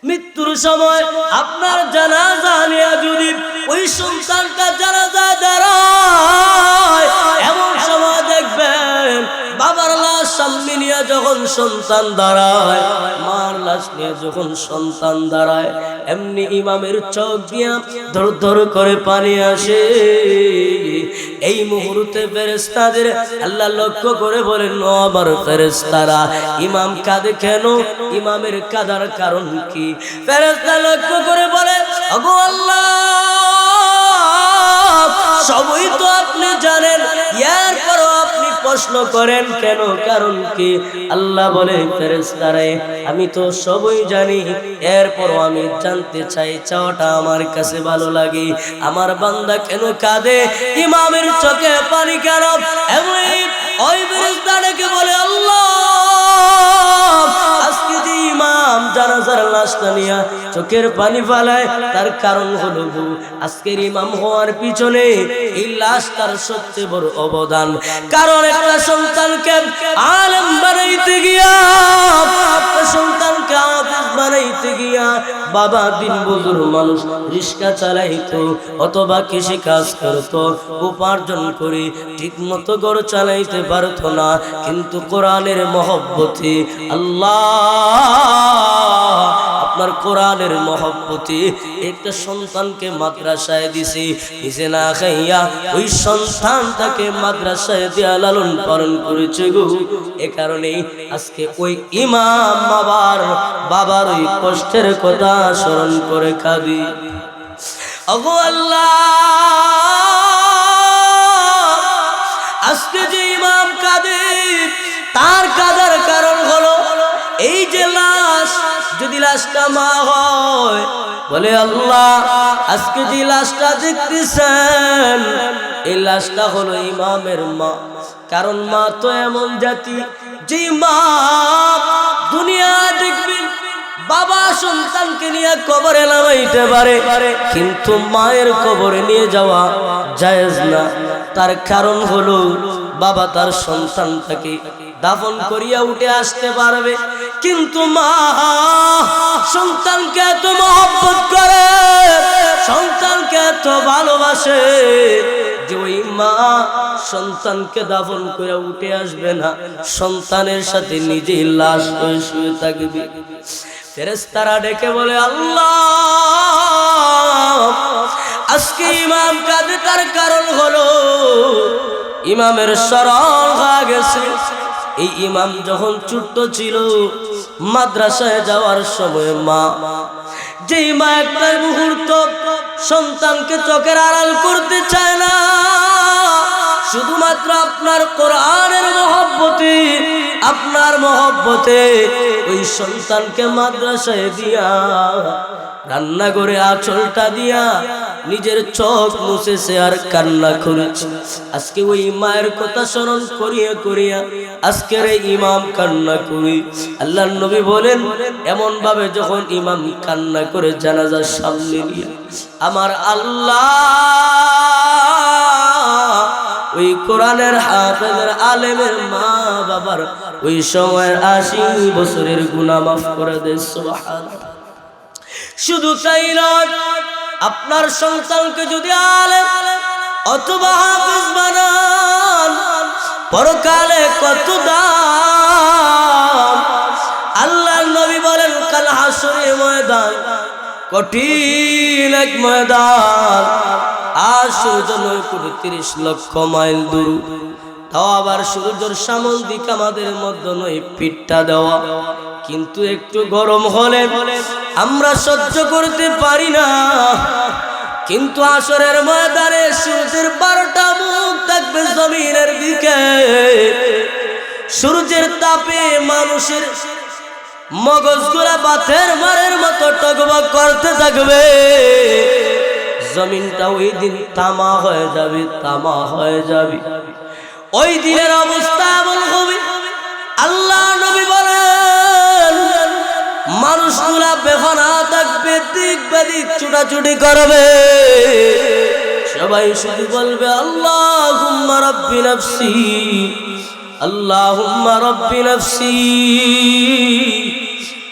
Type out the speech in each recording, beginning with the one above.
মৃত্যুর সময় আপনার জানাজা নিয়ে যদি ওই সন্তানটা জানাজা দাঁড়ায়, এমন সময় দেখবেন বাবার লাশ সামনে নিয়ে যখন সন্তান দাঁড়ায়, মার লাশ নিয়ে যখন সন্তান দাঁড়ায়, এমনি ইমামের চোখ দিয়া ধর ধর করে পানি আসে। এই মুহূর্তে ফেরেশতাদের আল্লাহ লক্ষ্য করে বলেন, ও আমার ফেরেশতারা, ইমাম কাঁদে কেন? ইমামের কাঁদার কারণ কি? ফেরেশতা লক্ষ্য করে বলে, ওগো আল্লাহ, সবই তো আপনি জানেন, এরপরও আপনি প্রশ্ন করেন কেন? কারণ কি? আল্লাহ বলে, ফেরেশতারে, আমি তো সবই জানি, এরপরও আমি জানতে চাই, চাওয়াটা আমার কাছে ভালো লাগে, আমার বান্দা কেন কাঁদে, ইমামের চোখে পানি কেন? এমনি ওই ফেরেশতাকে বলে, আল্লাহ, আজকে যে ইমাম জানাজার লাশটা নিয়ে চোখের পানি ফেলায়, তার কারণ হলো আজকের ইমাম হওয়ার পিছনে এই লাশটার সবচেয়ে বড় অবদান। কারণ একটা সন্তানকে আলেম বানাইতে গিয়া, সন্তানকে হাফেজ বানাইতে গিয়া বাবা দিন বুজুর মানুষ রিক্সা চালাইতো অথবা কৃষি কাজ করতো, উপার্জন করে ঠিক মতো ঘর চালাইতে পারতো না, কিন্তু কোরআনের মহব্বতে আল্লাহ আপনার কোরআনের মহব্বতে একটা সন্তানকে মাদ্রাসায় দিছি, নিজে না খাইয়া ওই সন্তানটাকে মাদ্রাসায় দিয়া লালন পালন করেছে গো। এ কারণেই আজকে ওই ইমাম বাবার ওই কষ্টের কথা স্মরণ করে কাঁদি। ওগো আল্লাহ, আজকে যে ইমাম কাঁদে, তার কাঁদার কারণ হলো এই যে লাশ, যদি লাশটা মা হয়, বলে আল্লাহ, আজকে যে লাশটা দেখতেছেন, এই লাশটা হলো ইমামের মা। কারণ মা তো এমন জাতি, যে মা দুনিয়া দেখবেন বাবা সন্তানকে নিয়ে কবরে নামাইতে পারে, কিন্তু মায়ের কবরে নিয়ে যাওয়া জায়েজ না। তার কারণ হলো বাবা তার সন্তানটাকে দাফন করিয়া উঠে আসতে পারবে, কিন্তু মা সন্তানকে এত মহব্বত করে, সন্তানকে এত ভালোবাসে যে ওই মা সন্তানকে দাফন করে উঠে আসবে না, সন্তানের সাথে নিজেই লাশ হয়ে শুয়ে থাকবে। ফেরেশতারা ডেকে বলে, আল্লাহ, আজকে ইমাম কাঁদে, তার কারণ হলো ইমামের স্মরণ হয়ে গেছে। এই ইমাম যখন ছোট্ট ছিল, মাদ্রাসায় যাওয়ার সময় মা, যে মা একটা মুহূর্ত সন্তানকে চোখের আড়াল করতে চায় না, শুধুমাত্র আপনার কোরআনের মহব্বতে, আপনার মহব্বতে ওই সন্তানকে মাদ্রাসায় দিয়া, রান্না করে আঁচলটা দিয়া নিজের চোখ মুছেছে আর কান্না করেছে। আজকে ওই মায়ের কথা স্মরণ করিয়া করিয়া আজকের এই ইমাম কান্না করি। আল্লাহর নবী বলেন, এমন ভাবে যখন ইমাম কান্না করে জানাজার সামনে নিয়ে, আমার আল্লাহ ওই কোরআনের হাফেজের আলেমের মা বাবার ওই সময়ের 80 বছরের গুনাহ মাফ করে দেয়। সুবহানাল্লাহ। শুধু তাই নয়, আপনার সন্তানকে যদি আলেম অথবা হাফেজ বানান, পরকালে কত দাম। আল্লাহর নবী বলেন, কাল হাসরের ময়দান কঠিন এক ময়দান, আর সূর্য 9.30 লক্ষ মাইল দূর, তাও আবার সূর্যের সামন দিক আমাদের মধ্যে 9 ফিটটা দেওয়া, কিন্তু একটু গরম হলে আমরা সহ্য করতে পারি না। কিন্তু আসরের ময়দানে সূর্যের 12টা মুখ থাকবে জমিনের দিকে, সূর্যের তাপে মানুষের মগজগুলা বাতের মারের মতো টগবগ করতে থাকবে। জমিনটা ওই দিন তামা হয়ে যাবে, তামা হয়ে যাবে। ওই দিনের অবস্থা এমন হবে, আল্লাহ নবী বলেন, মানুষগুলা বেফানা থাকবে, দিক বেদিক ছুটাছুটি করবে, সবাই শুধু বলবে, আল্লাহুম্মা রাব্বি নাফসি, আল্লাহুম্মা রাব্বি নাফসি।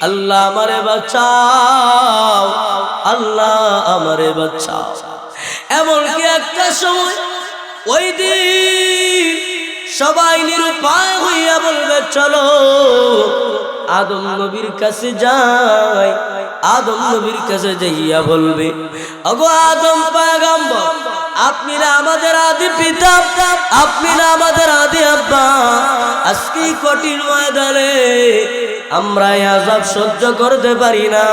আল্লাহ আমারে বাঁচাও, আল্লাহ আমারে বাঁচাও। এমনকি একটা সময় ওই দিন সবাই নিরুপায় হইয়া বলবে চলো আদম নবীর কাছে যাই। আদম নবীর কাছে যাইয়া বলবে, ওগো আদম পয়গম্বর, আপনি না আমাদের আদি পিতা, আপনি না আমাদের আদি আব্বা। আজকে কঠিন ময়দানে আমরা এই আযাব সহ্য করতে পারি না,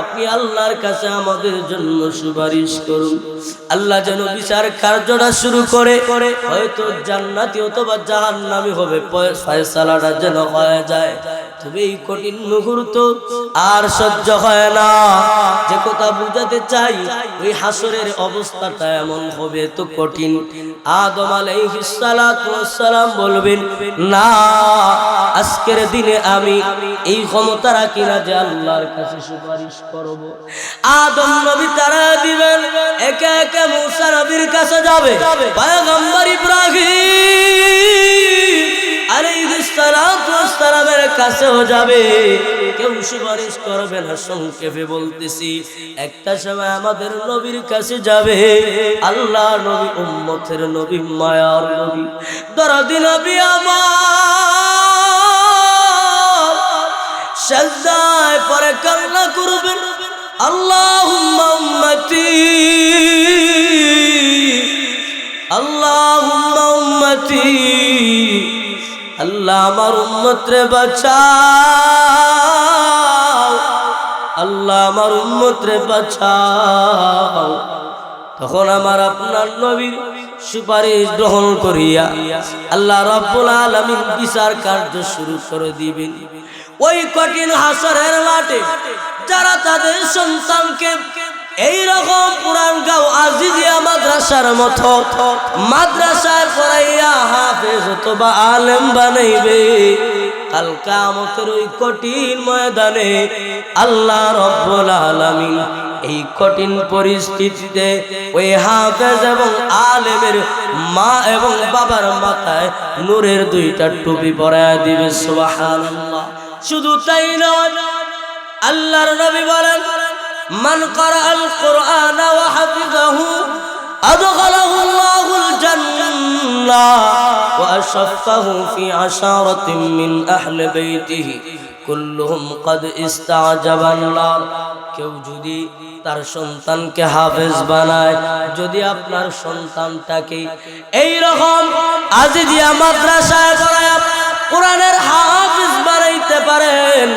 আপনি আল্লাহর কাছে আমাদের জন্য সুপারিশ করুন। আল্লাহ যেন বিচার কার্যটা শুরু করে, হয়তো জান্নাতি অথবা জাহান্নামী হবে, ফয়সালাটা যেন হয়ে যায়। তবে এই কঠিন মুহূর্ত আর সহ্য হয় না। যে কথা বুঝাতে চাই, ওই হাসরের অবস্থাটা এমন হবে তো কঠিন। আদম আলাইহিস সালাতু ওয়াস সালাম বলবেন, না আজকের দিনে আমি এই ক্ষমতা রাখি না যে আল্লাহর কাছে সুপারিশ করব। আদম নবী তারা দিবেন, একে একে মূসা নবীর কাছে যাবে, পয়গম্বর ইব্রাহিম আলাইহিস সালাতু ওয়াস সালামের কাছেও যাবে, কেউ সুপারিশ করবে না। সংক্ষেপে বলতেছি, একটা সময় আমাদের নবীর কাছে যাবে আল্লাহ নবী, উম্মতের নবী, মায়ার নবী, দরদি নবী আমার সাজদায় পরে কান্না করবেন, আল্লাহুম্মা উম্মতি, আল্লাহুম্মা উম্মতি, আল্লাহ আমার উম্মত রে বাঁচাও, আল্লাহ আমার উম্মত রে বাঁচাও। তখন আমার আপনার নবীর সুপারিশ গ্রহণ করিয়া আল্লাহ রাব্বুল আলামিন বিচার কার্য শুরু করে দিবেন। ওই কঠিন হাসরের মাঠে যারা তাদের সন্তানকে এইরকম পুরানগাঁও আজিজিয়া মাদ্রাসার মতো মাদ্রাসায় পড়াইয়া হাফেজ অথবা আলেম বানাইবে, কাল কিয়ামতের ওই কঠিন ময়দানে আল্লাহ রাব্বুল আলামিন এই কঠিন পরিস্থিতিতে ওই হাফেজ এবং আলেমের মা এবং বাবার মাথায় নূরের দুইটা টুপি পরায় দিবে। সুবহানাল্লাহ। শুধু তাই নয়, আল্লাহর নবী বলেন, মান ক্বারাআল কুরআনা ওয়া হাফিযাহু আদখালাহু আল্লাহুল জান্নাহ ওয়া আশাফাহু ফি আশারাতিন মিন আহলি বাইতিহি কুল্লুহুম ক্বাদ ইস্তাজাবান নার। কেউ যদি তার সন্তানকে হাফেজ বানায়, যদি আপনার সন্তানটাকে এইরকম আজিজিয়া মাদ্রাসায় পড়ায় কোরআনের হাফেজ বানাইতে পারেন,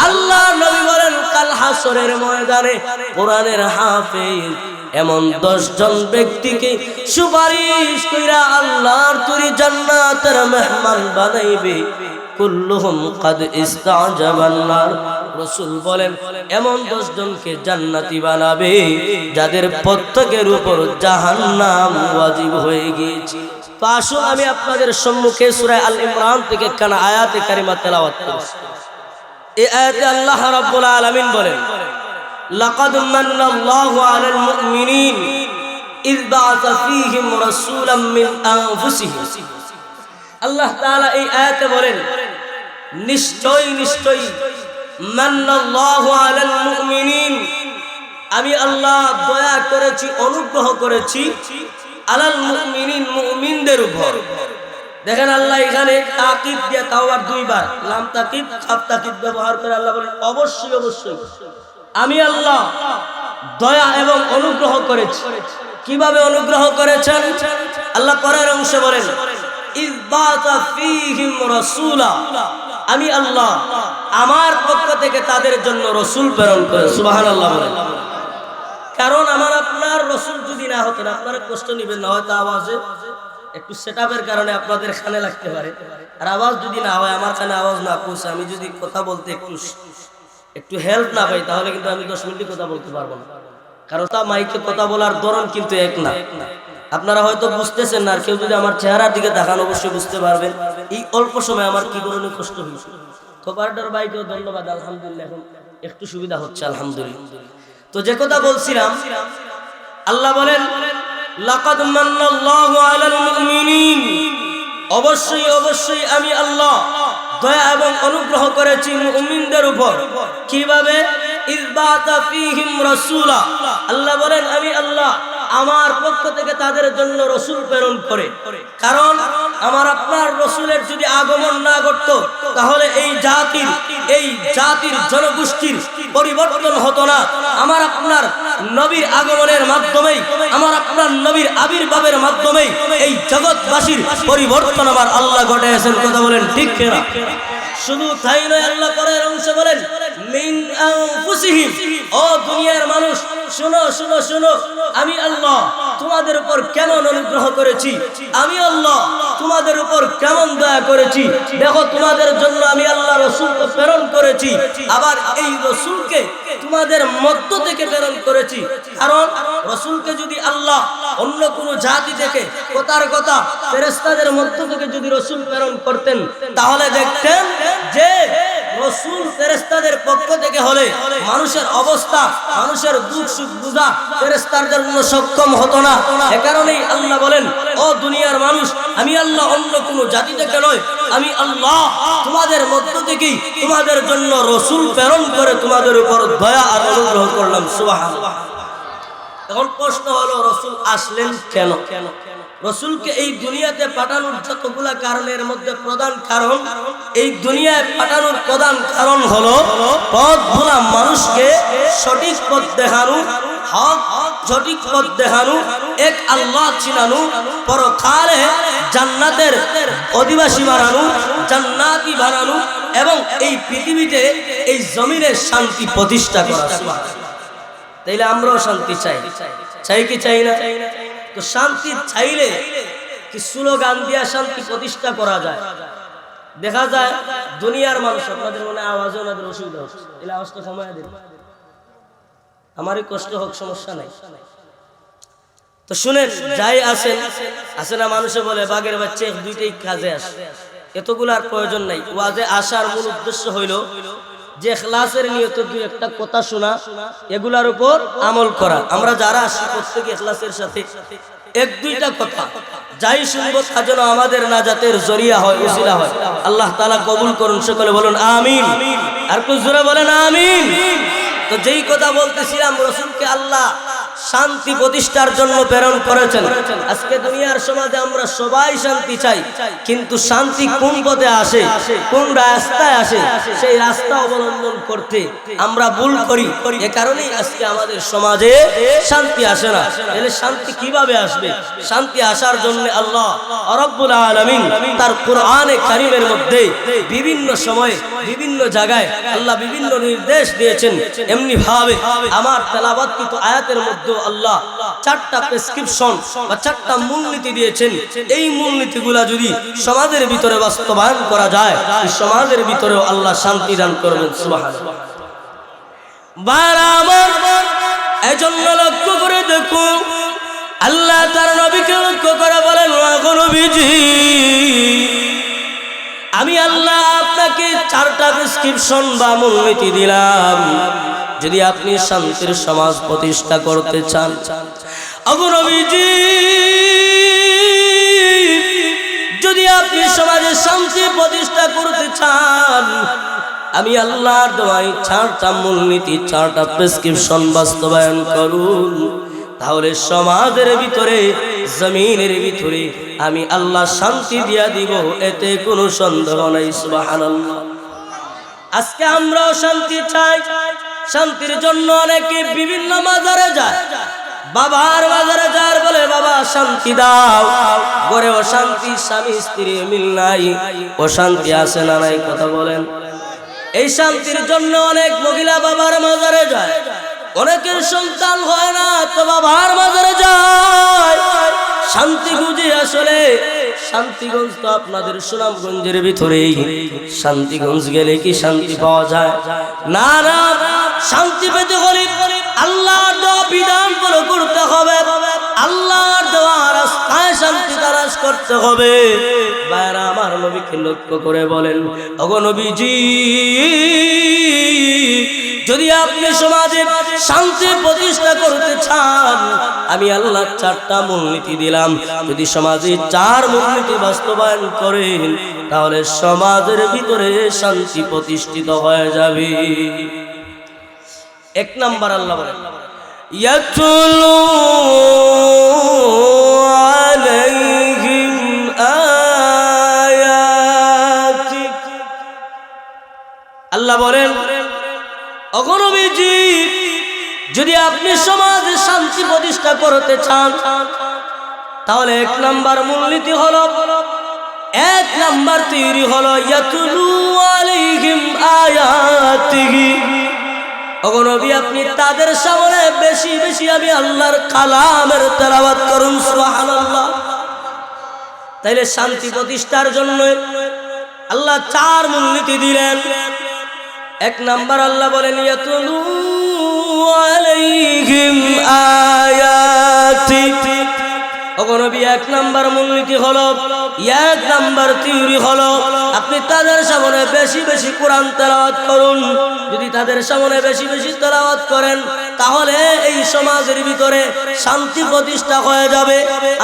আল্লাহ নবী বলেন কাল হাসরের ময়দানে কোরআনের হাফেজ এমন 10 জন ব্যক্তিকে সুপারিশ কইরা আল্লাহর তৈরি জান্নাতের মেহমান বানাইবে, কুল্লুহুম ক্বাদ ইস্তাজাবান নার। রাসূল বলেন এমন 10 জনকে জান্নাতি বানাবে যাদের প্রত্যেকের উপর জাহান্নাম ওয়াজিব হয়ে গিয়েছে। তো আসুন আমি আপনাদের সম্মুখে সূরা আল ইমরান থেকে একখানা আয়াতে কারিমা তেলাওয়াত করছি। এই আয়াতে আল্লাহ রাব্বুল আলামিন বলেন, লাকাদ মান্নাল্লাহু আলাল মুমিনিন ইয বাআসা ফীহিম রাসূলাম মিন আনফুসিহিম। আল্লাহ তাআলা এই আয়াতে বলেন, নিশ্চয়ই নিশ্চয়ই মান্নাল্লাহু আলাল মুমিনিন, আমি আল্লাহ দয়া করেছি, অনুগ্রহ করেছি, আলাল মুমিনিন, মুমিনদের উপর। দেখেন আল্লাহ এখানে তাকিদ দিয়ে তাওবার 2 বার লাম তাকিদ সাব তাকিদ ব্যবহার করে আল্লাহ বলেন অবশ্যই অবশ্যই আমি আল্লাহ দয়া এবং অনুগ্রহ করেছি। কিভাবে অনুগ্রহ করেছেন? আল্লাহ পরের অংশে বলেন, ইয বাআসা ফীহিম রাসূলা, আমি আল্লাহ আমার পক্ষ থেকে তাদের জন্য রাসূল প্রেরণ করে। সুবহানাল্লাহ বলেন। কারণ আমার আপনার রাসূল যদি না হতেন আপনারা কষ্ট নেবেন না, হয়তো আওয়াজে একটু সেটআপের কারণে আপনাদের কানে লাগতে পারে, আর আওয়াজ যদি না হয়, আমার কানে আওয়াজ না পৌঁছে, আমি যদি কথা বলতে একটু হেল্প না পাই, তাহলে কিন্তু আমি 10 মিনিট কথা বলতে পারবো না। কারণ তা মাইকে কথা বলার ধরন কিন্তু এক না। আপনারা হয়তো বুঝতেছেন না, আর কেউ যদি আমার চেহারার দিকে তাকান অবশ্যই বুঝতে পারবেন এই অল্প সময় আমার কি ধরনের কষ্ট হয়েছে। খবরদার ভাইকেও ধন্যবাদ, আলহামদুলিল্লাহ এখন একটু সুবিধা হচ্ছে, আলহামদুলিল্লাহ। তো যে কথা বলছিলাম, আল্লাহ বলেন লাকাদ মান্নাল্লাহু আলাল মুমিনিন, অবশ্যই অবশ্যই আমি আল্লাহ দয়া এবং অনুগ্রহ করেছি মুমিনদের উপর। কিভাবে? ইযবাতা ফীহিম রাসূলা, আল্লাহ বলেন আমি আল্লাহ আমার পক্ষ থেকে তাদের জন্য রাসূল প্রেরণ করে। কারণ আমার আপনার রাসূলের যদি আগমন না ঘটতো তাহলে এই জাতির জনগোষ্ঠীর পরিবর্তন হতো না। আমার আপনার নবীর আগমনের মাধ্যমেই, আমার আপনার নবীর আবির্ভাবের মাধ্যমেই এই জগৎবাসীর পরিবর্তন আমার আল্লাহ ঘটাইছেন। কথা বলেন ঠিক কিনা? শুধু তাই নয়, আল্লাহ পরের অংশে বলেন মিন আনফুসিহিম, ও দুনিয়ার মানুষ শুনো শুনো শুনো, আমি আল্লাহ তোমাদের উপর কেমন অনুগ্রহ করেছি, আমি আল্লাহ তোমাদের উপর কেমন দয়া করেছি। দেখো তোমাদের জন্য আমি আল্লাহ রাসূল প্রেরণ করেছি, আবার এই রাসূলকে তোমাদের মধ্য থেকে প্রেরণ করেছি। কারণ রাসূলকে যদি আল্লাহ অন্য কোনো জাতি থেকে কথার কথা ফেরেশতাদের মধ্য থেকে যদি রাসূল প্রেরণ করতেন তাহলে দেখতেন যে রাসূল ফেরেশতাদের পক্ষ থেকে হলে মানুষের অবস্থা, মানুষের দুঃখ সুখ বুঝা ফেরেশতাদের জন্য সক্ষম হতো না। এ কারণেই আল্লাহ বলেন ও দুনিয়ার মানুষ, আমি আল্লাহ অন্য কোনো জাতি থেকে নয়, আমি আল্লাহ তোমাদের মধ্য থেকেই তোমাদের জন্য রাসূল প্রেরণ করে তোমাদের উপর দয়া আর অনুগ্রহ করলাম। সুবহানাল্লাহ। এখন প্রশ্ন হলো রাসূল আসলেন কেন? রাসূলকে এই দুনিয়াতে পাঠানোর যতগুলা কারণের মধ্যে প্রধান কারণ, এই দুনিয়ায় পাঠানোর প্রধান কারণ হলো পথ ভোলা মানুষকে সঠিক পথ দেখানো, হক সঠিক পথ দেখানো, এক আল্লাহ চিনানো, পরকালে জান্নাতের অধিবাসী বানানো, জান্নাতি বানানো এবং এই পৃথিবীতে এই জমিনে শান্তি প্রতিষ্ঠা করা। তাইলে আমরাও শান্তি চাই, চাই কি চাই না? তো শান্তি চাইলে কি স্লোগান দিয়া শান্তি প্রতিষ্ঠা করা যায়? দেখা যায় দুনিয়ার মানুষ, আপনাদের মনে আওয়াজে ওনাদের অসুবিধা হচ্ছে, এই আওয়াজটা কমায় দিন, আমারই কষ্ট হোক সমস্যা নাই। তো শুনেন, যাই আসে না মানুষে বলে বাঘের বাচ্চা দুইটাই কাজে আসে, এতগুলার প্রয়োজন নাই। ওয়াজে আসার মূল উদ্দেশ্য হইল যে ইখলাসের নিয়তে দুই একটা কথা শোনা, এগুলার উপর আমল করা। আমরা যারা আসি প্রত্যেকে ইখলাসের সাথে এক দুইটা কথা যাই শুনবো তা যেন আমাদের নাজাতের জরিয়া হয়, উসিলা হয়। আল্লাহ তাআলা কবুল করুন, সকলে বলুন আমিন। আর একটু জোরে বলেন আমিন। তো যেই কথা বলতেছিলাম, রাসূলকে আল্লাহ শান্তি প্রতিষ্ঠার জন্য প্রেরণ করেছেন। আজকে দুনিয়ার সমাজে আমরা সবাই শান্তি চাই, কিন্তু শান্তি কোন পথে আসে, কোন রাস্তায় আসে, সেই রাস্তা অবলম্বন করতে আমরা ভুল করি। এ কারণেই আজকে আমাদের সমাজে শান্তি আসে না। তাহলে শান্তি কিভাবে আসবে? শান্তি আসার জন্য আল্লাহ রাব্বুল আলামিন তার কোরআনে কারীমের মধ্যে বিভিন্ন সময়ে বিভিন্ন জায়গায় আল্লাহ বিভিন্ন নির্দেশ দিয়েছেন। এমনি ভাবে আমার তেলাওয়াতকৃত আয়াতের মধ্যে আল্লাহ চারটা প্রেসক্রিপশন বা চারটা মূলনীতি দিয়েছেন। এই মূলনীতিগুলা যদি সমাজের ভিতরে বাস্তবায়ন করা যায়, সমাজের ভিতরেও আল্লাহ শান্তি দান করবেন। সুবহানাল্লাহ। বারবার এজন্য লক্ষ্য করে দেখুন, আল্লাহ তার নবীকে লক্ষ্য করে বলেন, ওগো নবীজি, আমি আল্লাহ আপনাকে চারটা প্রেসক্রিপশন বা মূলনীতি দিলাম। যদি আপনি শান্তির সমাজ প্রতিষ্ঠা করতে চান, ওগো নবীজি, যদি আপনি সমাজে শান্তি প্রতিষ্ঠা করতে চান, আমি আল্লাহর দোয়ায় চারটা মূলনীতি, চারটা প্রেসক্রিপশন বাস্তবায়ন করুন। তাহলে সমাজের ভিতরে, জমিনের ভিতরে আমি আল্লাহ শান্তি দিয়া দিব, এতে কোনো সন্দেহ নাই। সুবহানাল্লাহ। আজকে আমরাও শান্তি চাই। শান্তির জন্য অনেকে বিভিন্ন বাজারে যায়, বাবার বাজারে যায়, বলে বাবা শান্তি দাও। ঘরে অশান্তি, স্বামী স্ত্রী মিল নাই, অশান্তি আছে না নাই? কথা বলেন। এই শান্তির জন্য অনেক মহিলা বাবার মাজারে যায়, অনেকের সন্তান হয় না তো বাবার মাজারে যায় শান্তি খুঁজে। আসলে শান্তিগঞ্জ তো আপনাদের সুনামগঞ্জের ভিতরেই, শান্তিগঞ্জ গেলে কি শান্তি পাওয়া যায়? না না, শান্তি পেতে হলে আল্লাহর দেওয়া বিধান ফলো করতে হবে, আল্লাহর দেওয়া রাস্তায় শান্তি তালাশ করতে হবে। বাইরা আমার নবীকে লক্ষ্য করে বলেন, ওগো নবীজি, যদি আপনি সমাজে শান্তি প্রতিষ্ঠা করতে চান, আমি আল্লাহ 4টা মূলনীতি দিলাম, যদি সমাজে 4 মূলনীতি বাস্তবায়ন করেন তাহলে সমাজের ভিতরে শান্তি প্রতিষ্ঠিত হয়ে যাবে। 1 নাম্বার আল্লাহ বলেন ইয়াতুলু আলাইহিম আয়াতি। আল্লাহ বলেন ওগো নবীজি, যদি আপনি সমাজে শান্তি প্রতিষ্ঠা করতে চান তাহলে 1 নাম্বার মূলনীতি হলো, 1 নাম্বার তৈরি হলো ইয়াতুলু আলাইহিম আয়াতিহি। ওগো নবী, আপনি তাদের সামনে বেশি বেশি আমি আল্লাহর কালামের তেলাওয়াত করুন, সুবহানাল্লাহ। তাইলে শান্তি প্রতিষ্ঠার জন্য আল্লাহ 4 মূলনীতি দিলেন। 1 নাম্বার আল্লাহ বলেন ইয়াতুলু আলাইহিম আয়াতি। ওগো নবী, 1 নাম্বার মূলনীতি হলো, 1 নাম্বার থিওরি হলো আপনি তাদের সামনে বেশি বেশি কোরআন তেলাওয়াত করুন। যদি তাদের সামনে বেশি বেশি তেলাওয়াত করেন তাহলে এই সমাজের ভিতরে শান্তি প্রতিষ্ঠা হয়ে যাবে।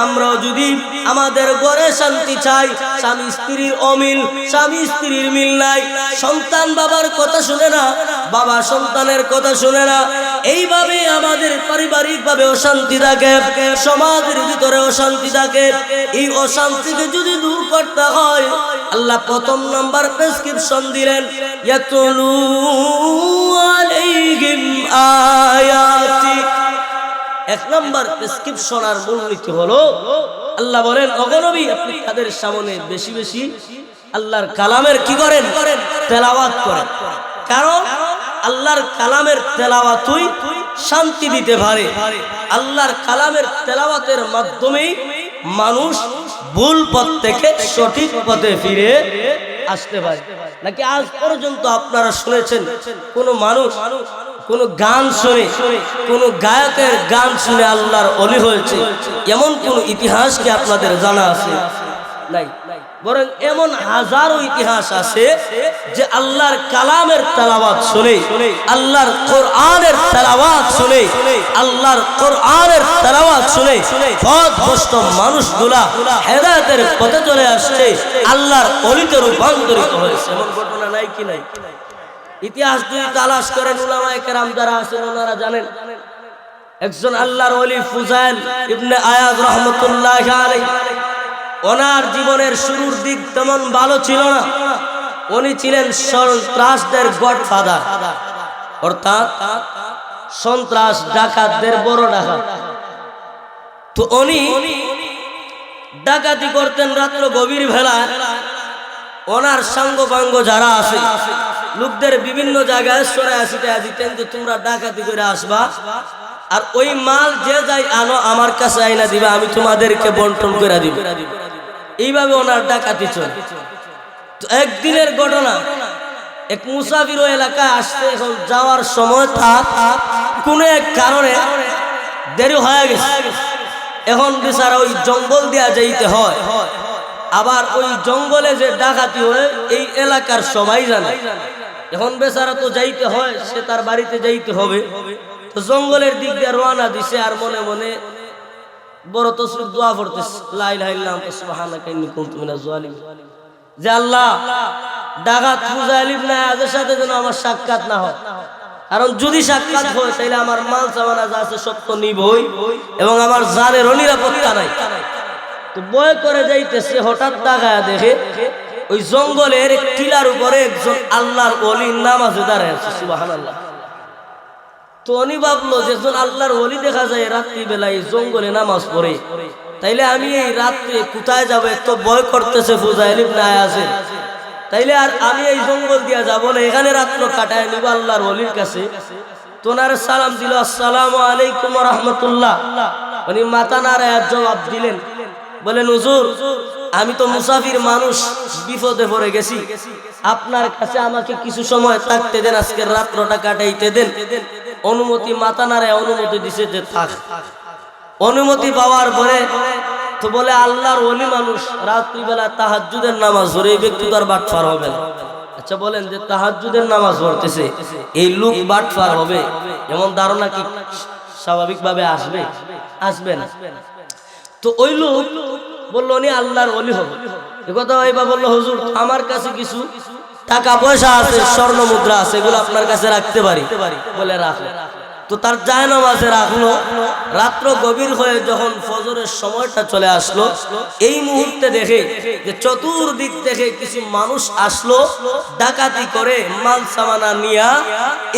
আমরাও যদি আমাদের ঘরে শান্তি চাই, স্বামী স্ত্রীর অমিল, স্বামী স্ত্রীর মিল নাই, সন্তান বাবার কথা শুনে না, বাবা সন্তানের কথা শুনে না, এইভাবে আমাদের পারিবারিকভাবে অশান্তি থাকে, সমাজের ভিতরে অশান্তি থাকে। এই অশান্তিকে যদি দূর করতে হয় আল্লাহ 1 নাম্বার প্রেসক্রিপশন দিলেন ইয়াতুলু আলাইহিম আয়াতি। 1 নাম্বার প্রেসক্রিপশন আর মূলনীতি হলো আল্লাহ বলেন ওগো নবী, আপনি তাদের সামনে বেশি বেশি আল্লাহর কালামের কি করেন? তেলাওয়াত করেন। কারণ আল্লাহর কালামের তেলাওয়াতই শান্তি দিতে পারে। আল্লাহর কালামের তেলাওয়াতের মাধ্যমেই মানুষ ভুল পথ থেকে সঠিক পথে ফিরে আসতে পারে। নাকি আজ পর্যন্ত আপনারা শুনেছেন কোন মানুষ কোন গান শুনে, কোন গায়কের গান শুনে আল্লাহর ওলি হয়েছে? এমন কোন ইতিহাস কি আপনাদের জানা আছে? নাই। বরং এমন হাজারো ইতিহাস আছে যে আল্লাহর কালামের তেলাওয়াত শুনে, আল্লাহর কোরআনের তেলাওয়াত শুনে, আল্লাহর কোরআনের তেলাওয়াত শুনে পথভ্রষ্ট মানুষগুলা হেদায়েতের পথে চলে আসছে, আল্লাহর ওলিতে রূপান্তরিত হয়েছে। এমন ঘটনা নাই কি নাই? ইতিহাস যদি তালাশ করেন উলামায়ে কেরাম যারা আছেন ওনারা জানেন। একজন আল্লাহর ওলি ফুজাইল ইবনে আয়াজ রাহমাতুল্লাহি আলাইহি, ওনার জীবনের শুরুর দিক তেমন ভালো ছিল না। উনি ছিলেন সন্ত্রাসদের গডফাদার, অর্থাৎ সন্ত্রাস ডাকাতদের বড় ডাকাত। তো উনি ডাকাতি করতেন রাত্র গভীর বেলায়। ওনার সাঙ্গপাঙ্গ যারা আছে লোকদের বিভিন্ন জায়গায় সরাইয়া ছিটাইয়া দিতেন যে তোমরা ডাকাতি করে আসবা, আর ওই মাল যে যাই আনো আমার কাছে আইনা দিবা, আমি তোমাদেরকে বন্টন করে দিব। এইভাবে ওনার ডাকাতি চলে। তো একদিনের ঘটনা, এক মুসাফির ওই এলাকায় আসতে, এখন যাওয়ার সময় কোন এক কারণে দেরি হয়ে গেছে। এখন বেচারা ওই জঙ্গল দিয়া যাইতে হয়। আবার ওই জঙ্গলে যে ডাকাতি হয় এই এলাকার সবাই জানে। এখন বেচারা তো যাইতে হয়, সে তার বাড়িতে যাইতে হবে। তো জঙ্গলের দিক দিয়ে রওনা দিছে, আর মনে মনে বড় তসবিহ দোয়া পড়তেছে, লা ইলাহা ইল্লাল্লাহ সুবহানাকা ইন্নী কুনতু মিনাজ জালিমিন, যে আল্লাহ ডাকাত ফুজাইল ইবনে আয়াজের সাথে যেন আমার সাক্ষাৎ না হয়। কারণ যদি সাক্ষাৎ হয় তাহলে আমার মাল সামানা যা আছে সব তো নিবই, এবং আমার জানের নিরাপত্তা নাই। তো ভয় করে যাইতেছে, হঠাৎ তাকায়া দেখে ওই জঙ্গলের টিলার উপরে একজন আল্লাহর ওলি নামাজে দাঁড়ায় আছে, সুবহানাল্লাহ। তো উনি ভাবলো যে একজন আল্লাহর ওলি দেখা যায় রাত্রি বেলায় জঙ্গলে নামাজ পড়ে, তাইলে আমি এই রাত্রে কোথায় যাবো? একটু ভয় করতেছে ফুজাইল ইবনে আয়াজের, তাইলে আর আমি এই জঙ্গল দিয়া যাব না, এখানে রাত্র কাটায় নিব আল্লাহর ওলির কাছে। তো ওনার সালাম দিল, আসসালামু আলাইকুম ওয়া রাহমাতুল্লাহ। উনি মাথা নাড়ায় জবাব দিলেন, বলেন হুজুর, আমি তো মুসাফির মানুষ, বিপদে পড়ে গেছি, আপনার কাছে আমাকে কিছু সময় থাকতে দেন, আজকের রাত্রটা কাটাইতে দেন। অনুমতি, মাথা নাড়ায় অনুমতি দিছে যে থাক। অনুমতি পাওয়ার পরে তো বলে আল্লাহর ওলি মানুষ, রাত্রিবেলা তাহাজ্জুদের নামাজ পড়ে, এই ব্যক্তি তো আর বাটফার হবে না। আচ্ছা বলেন, যে তাহাজ্জুদের নামাজ পড়তেছে এই লোক বাটফার হবে এমন ধারণা কি স্বাভাবিকভাবে আসবে? আসবে না। তো ওই লোক বললো উনি আল্লাহর ওলি হবে। একথা ভাইবা বললো, হুজুর আমার কাছে কিছু টাকা পয়সা আছে, স্বর্ণ মুদ্রা আছে, এগুলো আপনার কাছে রাখতে পারি? বলে রাখো। তো তার জায়নামাজে রাখলো। রাত্র গভীর হয়ে যখন ফজরের সময়টা চলে আসলো, এই মুহূর্তে দেখে যে চতুর্দিক থেকে কিছু মানুষ আসলো ডাকাতি করে মাল সামানা নিয়া।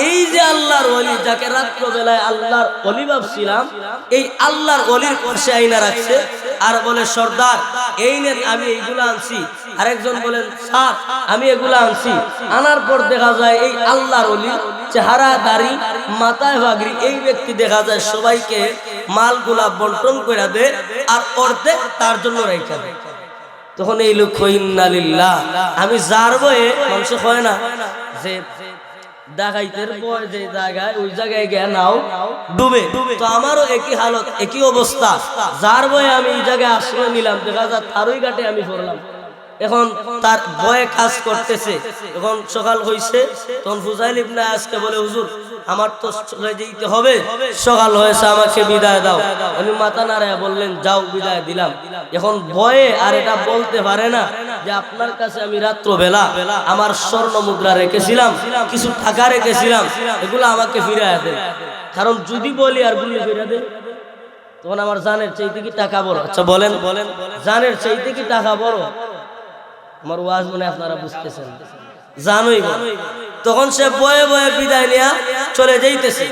এই যে আল্লাহর ওলি, যাকে রাত্র বেলায় আল্লাহর ওলি ভাবছিলাম, এই আল্লাহর ওলির পাশে আইনা রাখছে আর বলে, সর্দার এই নেন, আমি এইগুলো আনছি। আরেকজন বলেন, স্যার আমি এগুলো আনছি। আনার পর দেখা যায় এই আল্লাহর ওলি, চেহারা দাড়ি, মাথায় পাগড়ি, এই ব্যক্তি দেখা যায় সবাইকে মালগুলা বন্টন করে দেয় আর অর্ধেক তার জন্য রেখে দেয়। তখন এই লোক ইন্না লিল্লাহ, আমি যার বয়ে মানুষ হয় না যে ডাকাইতের বয় যে জায়গায়, ওই জায়গায় গিয়ে নাও ডুবে। তো আমারও একই হালত, একই অবস্থা। যার বয়ে আমি এই জায়গায় আশ্রয় নিলাম, দেখা যায় তারই ঘাটে আমি পড়লাম। এখন তার ভয়ে কাজ করতেছে। এখন সকাল হইছে, তখন ফুজাইল ইবনে আয়াজকে বলে, হুজুর আমার তো চলে যেতে হবে, সকাল হয়েছে, আমাকে বিদায় দাও। উনি মাথা নাড়ায় বললেন, যাও, বিদায় দিলাম। এখন ভয়ে আর এটা বলতে পারে না যে আপনার কাছে আমি রাত্র বেলা আমার স্বর্ণ মুদ্রা রেখেছিলাম, কিছু টাকা রেখেছিলাম, এগুলো আমাকে ফিরিয়ে দেন। কারণ যদি বলি আর বলি ফিরিয়ে দেন, তখন আমার জানের চাইতে কি টাকা বড়? আচ্ছা বলেন, জানের চাইতে কি টাকা বড়? আমার ওয়াজ মনে আপনারা বুঝতেছেন, জানোই। তখন সে বয়ে বয়ে বিদায় নিয়ে চলে যাইতেছে।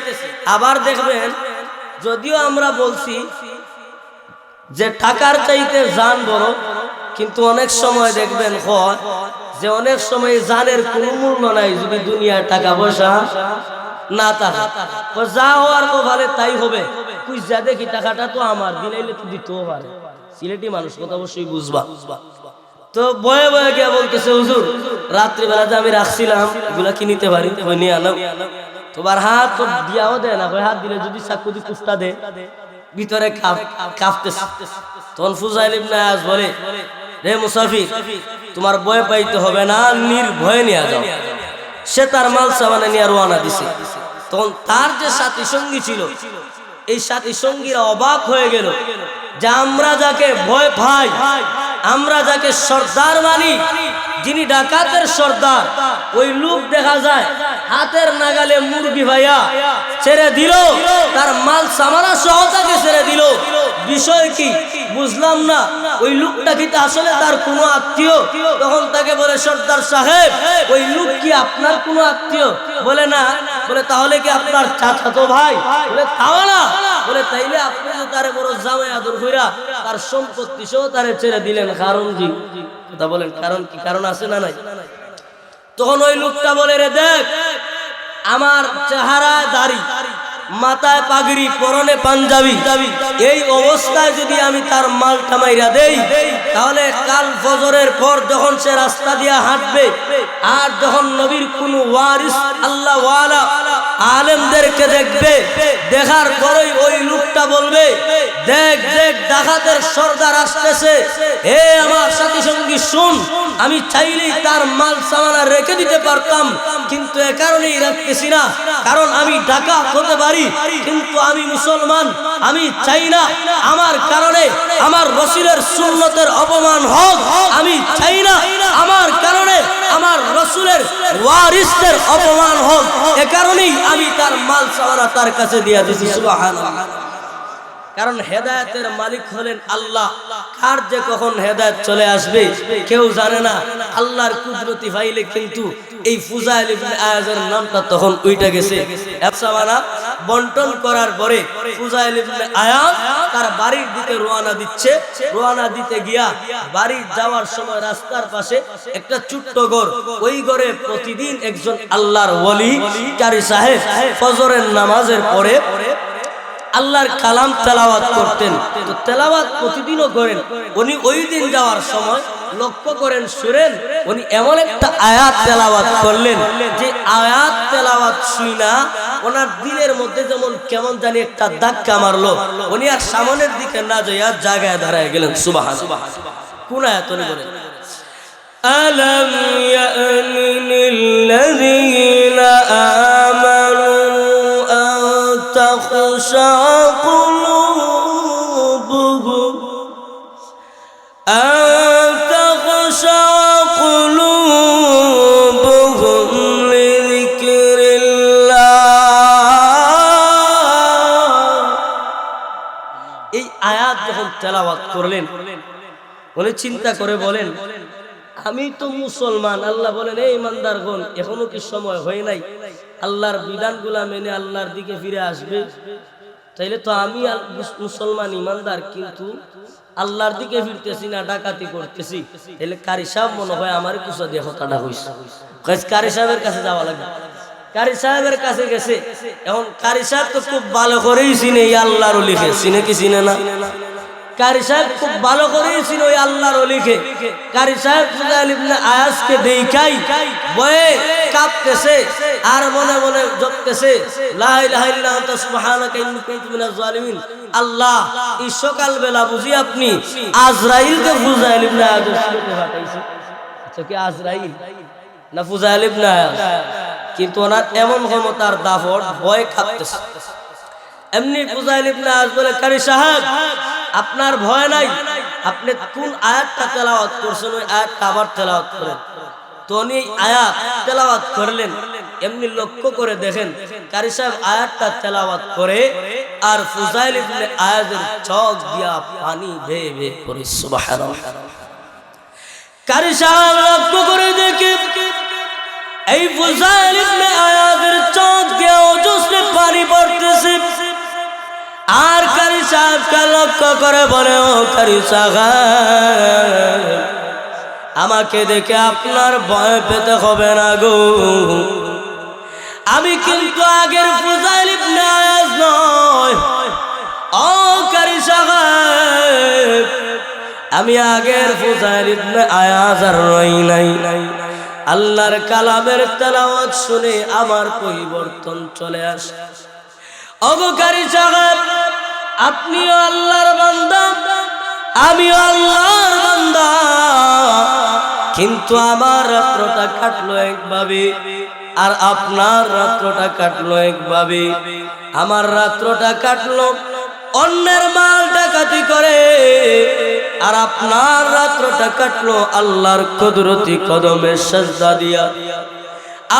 আবার দেখবেন, যদিও আমরা বলছি যে টাকার চাইতে জান বড়, কিন্তু অনেক সময় দেখবেন হয় যে অনেক সময় জানের কোনো মূল্য নাই যদি দুনিয়ার টাকা পয়সা না থাকে। যা হওয়ার তো ভালো তাই হবে, তুই যা দেখি টাকাটা তো আমার, দিলাইলে তো দিতেও পারে। সিলেটি মানুষ কথা অবশ্যই বুঝবা। তো বয়ে বয়ে গিয়া বলতেছে, হুজুর রাত্রিবেলা যে আমি রাখছিলাম, এগুলা কি নিতে পারি? নিয়ে আনো। তোমার হাত তো দিয়াও দেয় না, হাত দিলে যদি চাকু দিয়ে কুফটা দে, ভিতরে কাঁপতেছে। তখন ফুজাইল ইবনে আয়াজ বলে, রে মুসাফির, তোমার ভয় পাইতে হবে না, নির্ভয়ে নিয়ে যাও। সে তার মাল সামানে নিয়ে রওনা দিছে। তখন তার যে সাথী সঙ্গী ছিল, এই সাথী সঙ্গীরা অবাক হয়ে গেল যে আমরা যাকে ভয় পাই, আমরা যাকে সর্দার মানি, যিনি ডাকাতের সর্দার, ওই লোক দেখা যায় হাতের নাগালে মুরগি ভাইয়া ছেড়ে দিল, তার মাল সামানা সহ তাকে ছেড়ে দিল। বিষয় কি বুঝলাম না। ওই লোকটা কি আসলে তার কোনো আত্মীয়? তখন তাকে বলে, সর্দার সাহেব ওই লোক কি আপনার কোনো আত্মীয়? বলে না। বলে তাহলে কি আপনার চাচাতো ভাই? বলে তাও না। বলে তাইলে আপনি যে তারে বড় জামাই আদর কইরা তার সম্পত্তি সহ তারে ছেড়ে দিলেন, কারণ কি? কথা বলেন, কারণ কি? কারণ আছে না নাই? তখন ওই লোকটা বলে, রে দেখ, আমার চেহারা দাড়ি, মাথায় পাগড়ি, পরনে পাঞ্জাবি, এই অবস্থায় যদি আমি তার মালটা মাইরা দেই, তাহলে কাল ফজরের পর যখন সে রাস্তা দিয়ে হাঁটবে, আর যখন নবীর কোন ওয়ারিস আল্লাহ ওয়ালা আলেমদেরকে দেখবে, দেখার পরেই ওই লোকটা বলবে, দেখ দেখ ডাকাতের সর্দার আসতেছে। হে আমার সাথী সঙ্গী শুন, আমি চাইলেই তার মাল সামানা রেখে দিতে পারতাম, কিন্তু এ কারণেই রাখতেছি না, কারণ আমি ডাকাত হতে পারি, কিন্তু আমি মুসলমান। আমি চাই না আমার কারণে আমার রাসূলের সুন্নতের অপমান হোক। আমি চাই না আমার কারণে আমার রাসূলের ওয়ারিসদের অপমান হোক। এ কারণেই আমি তার মাল সামানা তার কাছে দিয়ে দিয়েছি। সুবহানাল্লাহ। কারণ হেদায়েতের মালিক হলেন আল্লাহ। কার যে কখন হেদায়েত চলে আসবে কেউ জানে না। আল্লাহর কুদরতি ফাইলে কিন্তু এই ফুজাইল ইবনে আয়াজের নামটা তখন উইটা গেছে। সামানা বন্টন করার পরে ফুজাইল ইবনে আয়াজ তার বাড়ির দিকে রওনা দিচ্ছে। রওনা দিতে গিয়া বাড়ি যাওয়ার সময় রাস্তার পাশে একটা ছোট্ট ঘর, ওই ঘরে প্রতিদিন একজন আল্লাহর ওলি কারি সাহেব ফজরের নামাজের পরে আল্লাহর কালাম তেলাওয়াত করতেন। তো তেলাওয়াত প্রতিদিনও করেন। উনি ওই দিন যাওয়ার সময় লক্ষ্য করেন, শুনেন, উনি এমন একটা আয়াত তেলাওয়াত করলেন যে আয়াত তেলাওয়াত শুনা ওনার দিলের মধ্যে যেমন কেমন জানি একটা ধাক্কা মারলো। উনি আর সামনের দিকে না যাইয়া জায়গায় দাঁড়ায় গেলেন। সুবহানাল্লাহ। কোন আয়াত উনি বলেন? আলাম ইয়ানিল লাযীনা আমানু تخشى قلوبهم أن تخشى قلوبهم لذكر الله এই আয়াত যখন তেলাওয়াত করলেন উনি চিন্তা করে বলেন আমি তো মুসলমান। আল্লাহ বলেন এই ইমানদারগণ এখনো কি সময় হয় নাই আল্লাহর বিধানগুলা মেনে আল্লাহর দিকে ফিরে আসবে? তাইলে তো আমি মুসলমান ইমানদার কিন্তু আল্লাহর দিকে ফিরতেছি না, ডাকাতি করতেছি। তাহলে কারি সাহেব মনে হয় আমার কিছু দিয়ে হতাটা হইছে, কারি সাহেবের কাছে যাওয়া লাগবে। কারি সাহেবের কাছে গেছে। এখন কারি সাহেব তো খুব ভালো করেই চিনে এই আল্লাহর ওলিকে, চিনে কি চিনে না? কারি সাহেব খুব ভালো করেই ছিল ওই আল্লাহর ওলিকে। কারি সাহেব ফুজাইল ইবনে আয়াজকে দেখাই ভয়ে কাঁপতেছে আর মনে মনে জপতেছে লা ইলাহা ইল্লা আনতা সুবহানাকা ইন্নী কুনতু মিনাজ জালিমিন। আল্লাহ এই সকাল বেলা বুঝি আপনি আজরাইলকে ফুজাইল ইবনে আয়াজের সাথে পাঠাইছে। আচ্ছা কি আজরাইল না ফুজাইল ইবনে আয়াজ? কিন্তু ওনার এমন ক্ষমতার দাপট ভয় কাঁপতেছে। এমনি ফুজাইল ইবনে আয়াজ বলে কারি সাহেব আপনার ভয় নাই, আপনি কোন আয়াতটা তেলাওয়াত করছেন ওই আয়াতটা আবার তেলাওয়াত করেন। তো উনি আয়াত তেলাওয়াত করলেন। এমনি লক্ষ্য করে দেখেন কারি সাহেব আয়াতটা তেলাওয়াত করে আর ফুজাইল ইবনে আয়াজের চোখ দিয়া পানি বেয়ে বেয়ে পড়ে। সুবহানাল্লাহ। কারি সাহেব লক্ষ্য করে দেখে এই ফুজাইল ইবনে আয়াজের চোখ দিয়া অজস্র পানি পড়তেছে। আর কারি সাহেবকে লক্ষ্য করে বলে ও কারি সাহেব আমাকে দেখে আপনার ভয় পেতে হবে না গো, আমি কিন্তু আগের ফুজাইল ইবনে আয়াজ নয়। ও কারি সাহেব আমি আগের ফুজাইল ইবনে আয়াজ আর রই নাই। আল্লাহর কালামের তেলাওয়াত শুনে আমার পরিবর্তন চলে আসে। অবকারী সাহেব আপনিও আল্লাহর বান্দা আমিও আল্লাহর বান্দা, কিন্তু আমার রাত্রটা কাটলো একভাবে আর আপনার রাত্রটা কাটলো একভাবে। আমার রাত্রটা কাটলো অন্যের মাল ডাকাতি করে আর আপনার রাত্রটা কাটলো আল্লাহর কুদরতি কদমে সিজদা দিয়া।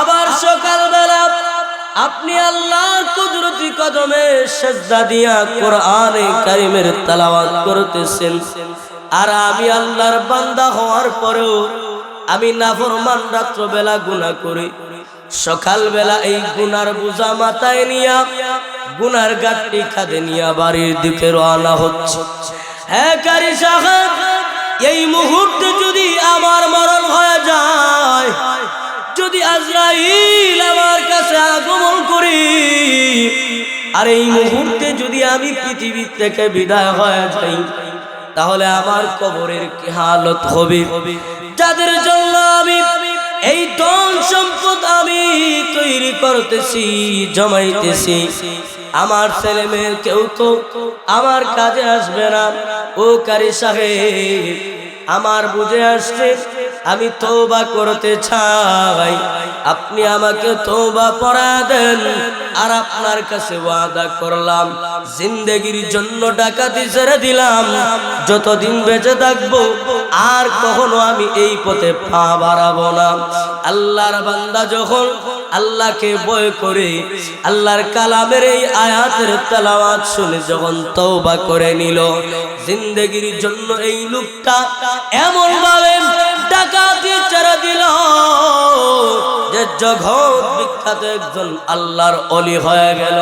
আবার সকালবেলা আপনি আল্লাহর কুদরতি কদমে সিজদা দিয়া কোরআনে কারীমের তেলাওয়াত করতেছেন। আর আমি আল্লাহর বান্দা হওয়ার পরেও আমি নাফরমান রাত্রবেলা গুনাহ করি, সকালবেলা এই গুনার বোঝা মাথায় নিয়া গুনার গাঁটটি কাঁধে নিয়া বাড়ির দিকে রওনা হচ্ছে। হ্যাঁ কারি সাহেব এই মুহূর্তে যদি আমার মরণ হয়ে যায়, যদি আজরাইল আমার কাছে আগমন করি আর এই মুহূর্তে যদি আমি পৃথিবী থেকে বিদায় হয়ে যাই, তাহলে আমার কবরের কি হালত হবে? যাদের জন্য আমি এই ধন সম্পদ আমি তৈরি করতেছি, জমাইতেছি, আমার ছেলে মেয়ে কেউ তো আমার কাজে আসবে না। ও কারি সাহেব আমার বুঝে আসছে আমি তওবা করতে চাই, আপনি আমাকে তওবা পড়া দেন। আর আপনার কাছে ওয়াদা করলাম জিন্দেগির জন্য ডাকাতি ছেড়ে দিলাম, যতদিন বেঁচে থাকবো আর কখনো আমি এই পথে পা বাড়াবো না। আল্লাহর বান্দা যখন আল্লাহকে ভয় করে আল্লাহর কালামের এই আয়াতের তেলাওয়াত শুনে যখন তওবা করে নিল, জিন্দেগির জন্য এই লোকটা এমন ভাবে ডাকাতি ছেড়ে দিল যে জগৎ বিখ্যাত একজন আল্লাহর ওলি হয়ে গেল।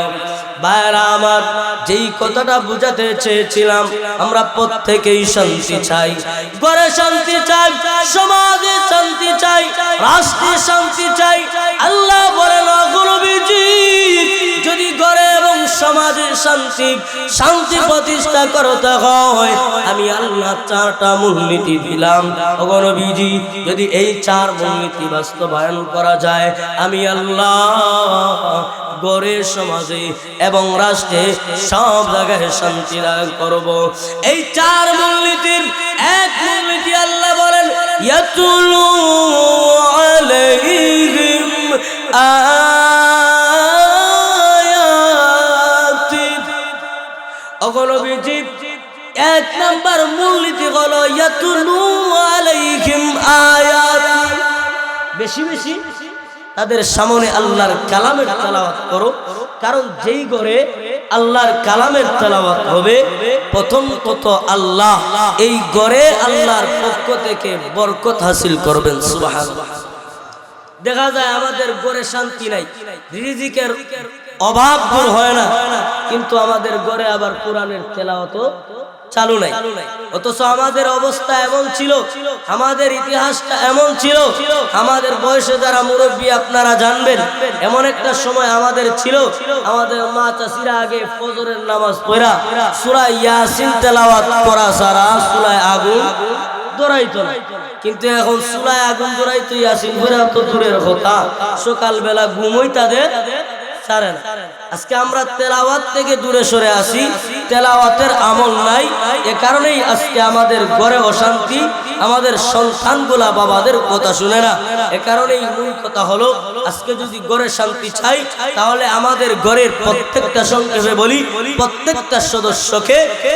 ভাইরা আমার, যেই কথাটা বুঝাতে চেয়েছিলাম, আমরা প্রত্যেকেই শান্তি চাই, ঘরে শান্তি চাই, সমাজে শান্তি চাই, রাষ্ট্রে শান্তি চাই। আল্লাহ বলেন নবীজি যদি ঘরে এবং সমাজে শান্তি প্রতিষ্ঠা করতে হয়, আমি আল্লাহ 4টা মূলনীতি দিলাম। ওগো নবীজি যদি এই 4 মূলনীতি বাস্তবায়ন করা যায়, আমি আল্লাহ ঘরে সমাজে এবং রাষ্ট্রে সব জায়গায় শান্তি লাভ করব। এই 4 মূলনীতির এক মূলনীতি আল্লাহ বলেন ইয়াতুলু আলাইহিম আয়াতিহি ওগো নবীজি এক নাম্বার মূলনীতি হলো ইয়াতুলু আলাইহিম আয়াত, বেশি বেশি তাদের সামনে আল্লাহর কালামের তেলাওয়াত করো। কারণ যেই ঘরে আল্লাহর কালামের তেলাওয়াত হবে প্রথমত আল্লাহ এই ঘরে আল্লাহর পক্ষ থেকে বরকত হাসিল করবেন। সুবহানাল্লাহ। দেখা যায় আমাদের ঘরে শান্তি নাই, রিজিকের অভাব দূর হয় না, কিন্তু আমাদের ঘরে আবার কোরআনের তেলাওয়াত চালু নাই। অথচ আমাদের অবস্থা এমন ছিল, আমাদের ইতিহাসটা এমন ছিল, আমাদের বয়সে যারা মুরব্বী আপনারা জানবেন, এমন একটা সময় আমাদের ছিল, আমাদের মা চাচিরা আগে ফজরের নামাজ পড়া সূরা ইয়াসিন তেলাওয়াত করা ছাড়া সূরা আগুন দৌড়াইতো না। কিন্তু এখন সূরা আগুন দৌড়াইতো, ইয়াসিন পড়া তো দূরের কথা, সকালবেলা ঘুমই তাদের ছাড়ে না। আজকে আমরা তেলাওয়াত থেকে দূরে সরে আসি, তেলাওয়াতের আমল নাই। এ কারণেই আজকে আমাদের ঘরে অশান্তি, আমাদের সন্তানগুলা বাবাদের কথা শুনে না। এ কারণেই মূল কথা হলো, আজকে যদি ঘরে শান্তি চাই তাহলে আমাদের ঘরের প্রত্যেকটা, সংক্ষেপে বলি,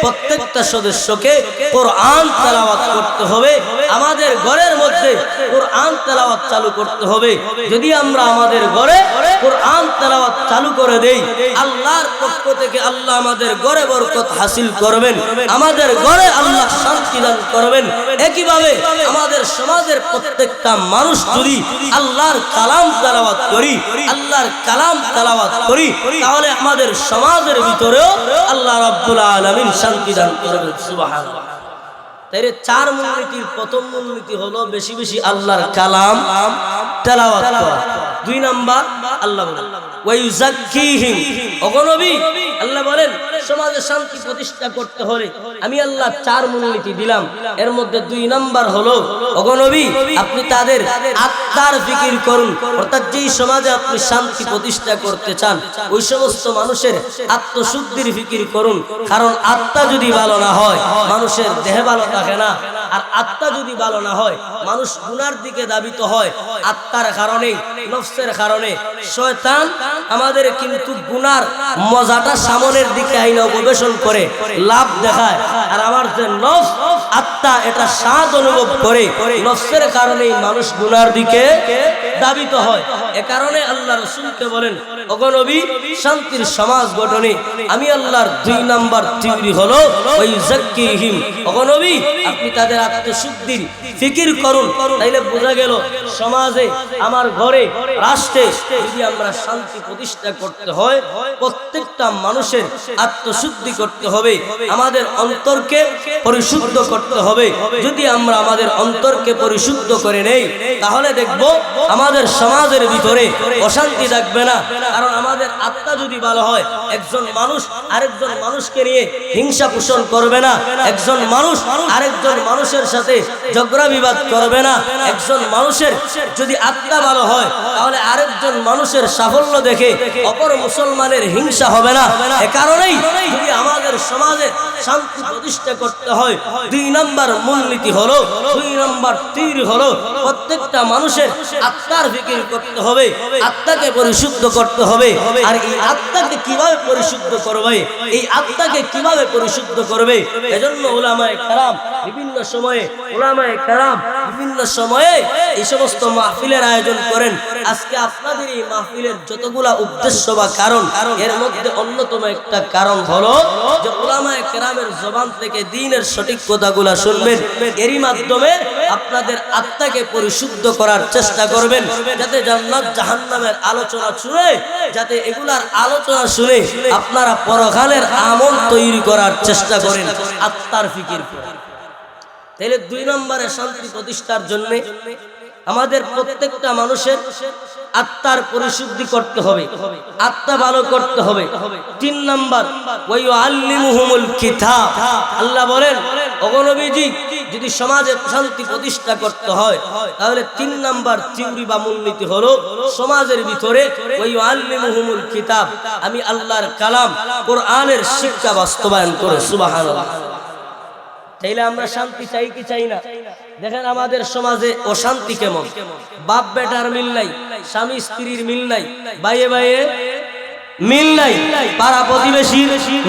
প্রত্যেকটা সদস্যকে কোরআন তেলাওয়াত করতে হবে। আমাদের ঘরের মধ্যে কোরআন তেলাওয়াত চালু করতে হবে। যদি আমরা আমাদের ঘরে কোরআন তেলাওয়াত চালু করে দেই, আল্লাহর পক্ষ থেকে আল্লাহ আমাদের ঘরে বরকত হাসিল করবেন, আমাদের ঘরে আল্লাহ শান্তি দান করবেন। একইভাবে আমাদের সমাজের প্রত্যেকটা মানুষ যদি আল্লাহর কালাম তেলাওয়াত করি, তাহলে আমাদের সমাজের ভিতরেও আল্লাহ রাব্বুল আলামিন শান্তি দান করবেন। সুবহানাল্লাহ। তাইলে চার মূলনীতির প্রথম মূলনীতি হলো বেশি বেশি আল্লাহর কালাম তেলাওয়াত করা। দুই নাম্বার আল্লাহ বলেন ওয়ায়ুযাক্কিহিম, ওগো নবী আল্লাহ বলেন সমাজে শান্তি প্রতিষ্ঠা করতে হলে আমি আল্লাহ চার মূলনীতি দিলাম। এর মধ্যে দুই নাম্বার হলো, ওগো নবী আপনি তাদের আত্মার ফিকির করুন। অর্থাৎ যেই সমাজে আপনি শান্তি প্রতিষ্ঠা করতে চান ওই সমস্ত মানুষের আত্মশুদ্ধির ফিকির করুন। কারণ আত্মা যদি ভালো না হয় মানুষের দেহ ভালো থাকে না, আর আত্মা যদি ভালো না হয় মানুষ গুনার দিকে ধাবিত হয়। আত্মার কারণে, নফসের কারণে শয়তান আমাদের কিন্তু গুনার মজাটা সামনের দিকে আইনা উপবেশন করে লাভ দেখায়, আর আমার যে নফস আত্মা এটা স্বাদ অনুভব করে, নফসের কারণেই মানুষ গুনার দিকে ধাবিত হয়। এ কারণে আল্লাহ রাসূলকে বলেন, ওগো নবী শান্তির সমাজ গঠনে আমি আল্লাহর দুই নাম্বার থিওরি হলো ওয়ায়ুযাক্কিহিম। ওগো নবী আপনি তাদের আত্মশুদ্ধির ফিকির করুন। তাইলে বোঝা গেল সমাজে, আমার ঘরে, রাষ্ট্রে যদি আমরা শান্তি প্রতিষ্ঠা করতে হয় প্রত্যেকটা মানুষের আত্মশুদ্ধি করতে হবে, আমাদের অন্তরকে পরিশুদ্ধ করতে হবে। যদি আমরা আমাদের অন্তরকে পরিশুদ্ধ করে নেই তাহলে দেখব আমাদের সমাজের ভিতরে অশান্তি থাকবে না। কারণ আমাদের আত্মা যদি ভালো হয়, একজন মানুষ আরেকজন মানুষকে নিয়ে হিংসা পোষণ করবে না, একজন মানুষ আরেকজন মানুষের সাথে ঝগড়া বিবাদ করবে না। একজন মানুষের যদি আত্মা ভালো হয় তাহলে আরেকজন মানুষের সাফল্য দেখে অপর মুসলমানের হিংসা হবে না। এ কারণেই যদি আমাদের সমাজে শান্তি প্রতিষ্ঠা করতে হয় দুই নাম্বার মূলনীতি হলো, দুই নাম্বার তীর হলো প্রত্যেকটা মানুষের আত্মার ফিকির করতে হবে, আত্মাকে পরিশুদ্ধ করতে হবে। আর এই আত্মাকে কিভাবে পরিশুদ্ধ করবে, এই আত্মাকে কিভাবে পরিশুদ্ধ করবে, এজন্য উলামায়ে কেরাম বিভিন্ন সময়ে এই সমস্ত মাহফিলের আয়োজন করেন। আজকে আপনাদের এই মাহফিলের যতগুলা উদ্দেশ্য বা কারণ, এর মধ্যে অন্যতম একটা কারণ হলো যে উলামায়ে কেরামের জবান থেকে দ্বীনের সঠিক কথাগুলা শুনবেন, এরই মাধ্যমে আপনাদের আত্মাকে পরিশুদ্ধ করার চেষ্টা করবেন, যাতে জান্নাত জাহান্নামের আলোচনা শুনে, যাতে এগুলার আলোচনা শুনে আপনারা পরকালের আমল তৈরি করার চেষ্টা করেন আত্মার ফিকির করে। তাহলে দুই নম্বরে শান্তি প্রতিষ্ঠার জন্য আমাদের প্রত্যেকটা মানুষের আত্মার পরিশুদ্ধি করতে হবে, আত্মা ভালো করতে হবে। তিন নম্বর ওয়ায়ুআল্লিমুহুমুল কিতাব, আল্লাহ বলেন ওগো নবীজি যদি সমাজে শান্তি প্রতিষ্ঠা করতে হয় তাহলে তিন নম্বর থিওরি বা মূলনীতি হলো সমাজের ভিতরে ওয়ায়ুআল্লিমুহুমুল কিতাব, আমি আল্লাহর কালাম কোরআনের শিক্ষা বাস্তবায়ন করে। সুবহানাল্লাহ। তাইলে আমরা শান্তি চাই কি চাই না? দেখেন আমাদের সমাজে অশান্তি কেমন, বাপ বেটার মিল নাই, স্বামী স্ত্রীর মিল নাই, ভাইয়ে ভাইয়ে মিল নাই, পাড়া প্রতিবেশী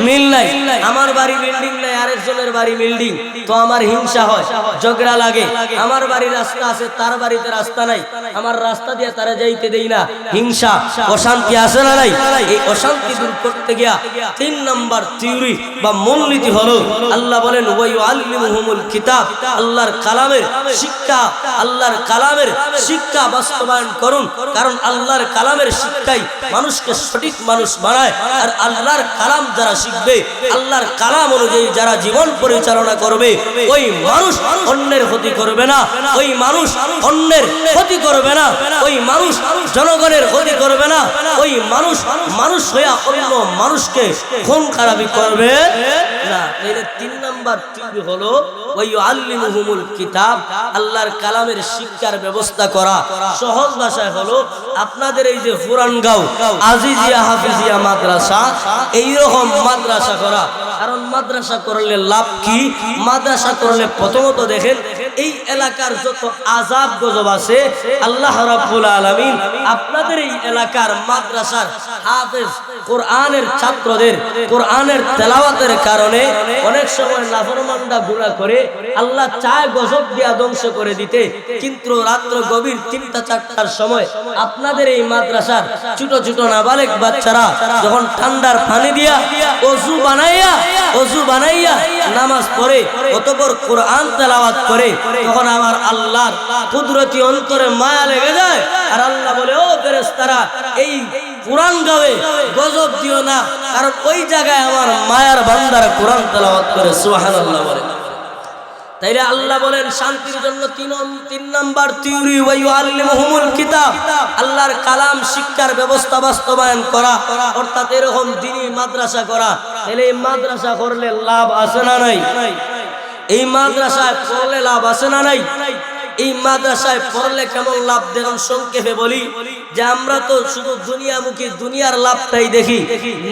মিল নাই, আমার বাড়ি বিল্ডিং নাই, আরেকজনের বাড়ি বিল্ডিং, তো আমার হিংসা হয়, ঝগড়া লাগে। আমার বাড়ির রাস্তা আছে, তার বাড়িতে রাস্তা নাই, আমার রাস্তা দিয়ে তারা যাইতে দেই না, হিংসা অশান্তি আছে না নাই? এই অশান্তি দূর করতে গিয়া 3 নাম্বার থিওরি বা মূলনীতি হলো আল্লাহ বলেন ওয়ায়ুআল্লিমুহুমুল কিতাব, আল্লাহর কালামের শিক্ষা, আল্লাহর কালামের শিক্ষা বাস্তবায়ন করুন। কারণ আল্লাহর কালামের শিক্ষাই মানুষকে সঠিক মানুষ বানায়। আর আল্লাহর কালাম যারা শিখবে, আল্লাহর কালাম অনুযায়ী যারা জীবন পরিচালনা করবে, ওই মানুষ অন্যের ক্ষতি করবে না, ওই মানুষ অন্যের ক্ষতি করবে না, ওই মানুষ জনগণের ক্ষতি করবে না, ওই মানুষ মানুষ হয়ে অন্য মানুষকে খুন খারাপি করবে না। এর 3 নাম্বার থিওরি হলো ওয়ায়ুআল্লিমুহুমুল কিতাব, আল্লাহর কালামের শিক্ষার ব্যবস্থা করা। সহজ ভাষায় হলো আপনাদের এই যে পুরানগাঁও আজিজিয়া হাফিজিয়া মাদ্রাসা, এইরকম মাদ্রাসা করা। কারণ মাদ্রাসা করলে লাভ কি? মাদ্রাসা করলে প্রথমত দেখেন এই এলাকার যত আযাব গজব আছে, আল্লাহ রাব্বুল আলামিন আপনাদের এই এলাকার মাদ্রাসার হাফেজ কোরআনের ছাত্রদের কোরআনের তেলাওয়াতের কারণে অনেক সময় নাফরমানরা গুনাহ করে, আল্লাহ চায় গজব দিয়া ধ্বংস করে দিতে, কিন্তু রাত্র গভীর 3টা-4টার সময় আপনাদের এই মাদ্রাসার ছোট ছোট নাবালেগ বাচ্চারা যখন ঠান্ডার পানি দিয়া ওযু বানাইয়া নামাজ পড়ে, অতঃপর কোরআন তেলাওয়াত করে, তখন আমার আল্লাহর কুদরতি অন্তরে মায়া লেগে যায়। আর আল্লাহ বলে, ও ফেরেশতারা, এই কোরআন গাবে গজব দিও না, কারণ ওই জায়গায় আমার মায়ার বান্দারা কোরআন তেলাওয়াত করে। সুবহানাল্লাহ বলে। তাইলে আল্লাহ বলেন শান্তির জন্য 3 নাম্বার থিওরি ওয়ায়ুআল্লিমুহুমুল কিতাব, আল্লাহর কালাম শিক্ষার ব্যবস্থা বাস্তবায়ন করা, অর্থাৎ এরকম দ্বীনি মাদ্রাসা করা। তাহলে এই মাদ্রাসা করলে লাভ আছে না নাই? এই মাদ্রাসায় পড়লে লাভ আছে না নাই? এই মাদ্রাসায় পড়লে কেমন লাভ দেখুন সংক্ষেপে বলি, যে আমরা তো শুধু দুনিয়ামুখী, দুনিয়ার লাভটাই দেখি,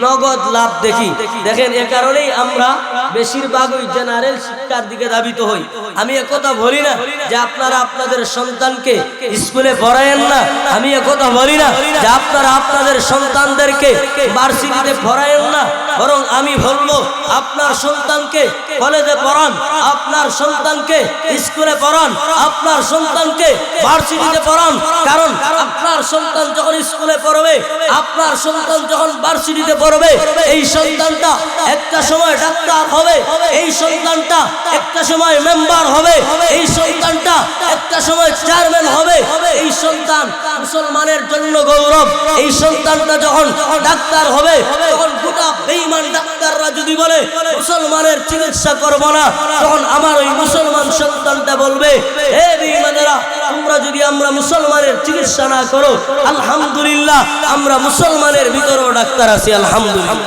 নগদ লাভ দেখি। দেখেন এ কারণেই আমরা বেশিরভাগই জেনারেল শিক্ষার দিকে ধাবিত হই। আমি একথা বলি না যে আপনারা আপনাদের সন্তানকে স্কুলে পড়ায়েন না, আমি একথা বলি না যে আপনারা আপনাদের সন্তানদেরকে ভার্সিটিতে পড়ায়েন না, বরং আমি বলবো আপনার সন্তানকে কলেজে পড়ান, আপনার সন্তানকে স্কুলে পড়ান, আপনার সন্তানকে ভার্সিটিতে পড়ান। কারণ আপনার সন্তান যখন স্কুলে পড়বে, আপনার সন্তান যখন ভার্সিটিতে পড়বে, এই সন্তানটা একটা সময় ডাক্তার হবে, এই সন্তানটা একটা সময় মেম্বার হবে, এই সন্তানটা একটা সময় চেয়ারম্যান হবে। এই সন্তান মুসলমানের জন্য গৌরব। এই সন্তানটা যখন ডাক্তার হবে, তখন গোটা বেঈমান ডাক্তাররা যদি বলে মুসলমানের চিকিৎসা করব না, তখন আমার ওই মুসলমান সন্তানটা বলবে, হে বেঈমানেরা, তোমরা যদি আমরা মুসলমানের চিকিৎসা না করো, আলহামদুলিল্লাহ আমরা মুসলমানের ভিতরেও ডাক্তার আছি, আলহামদুলিল্লাহ।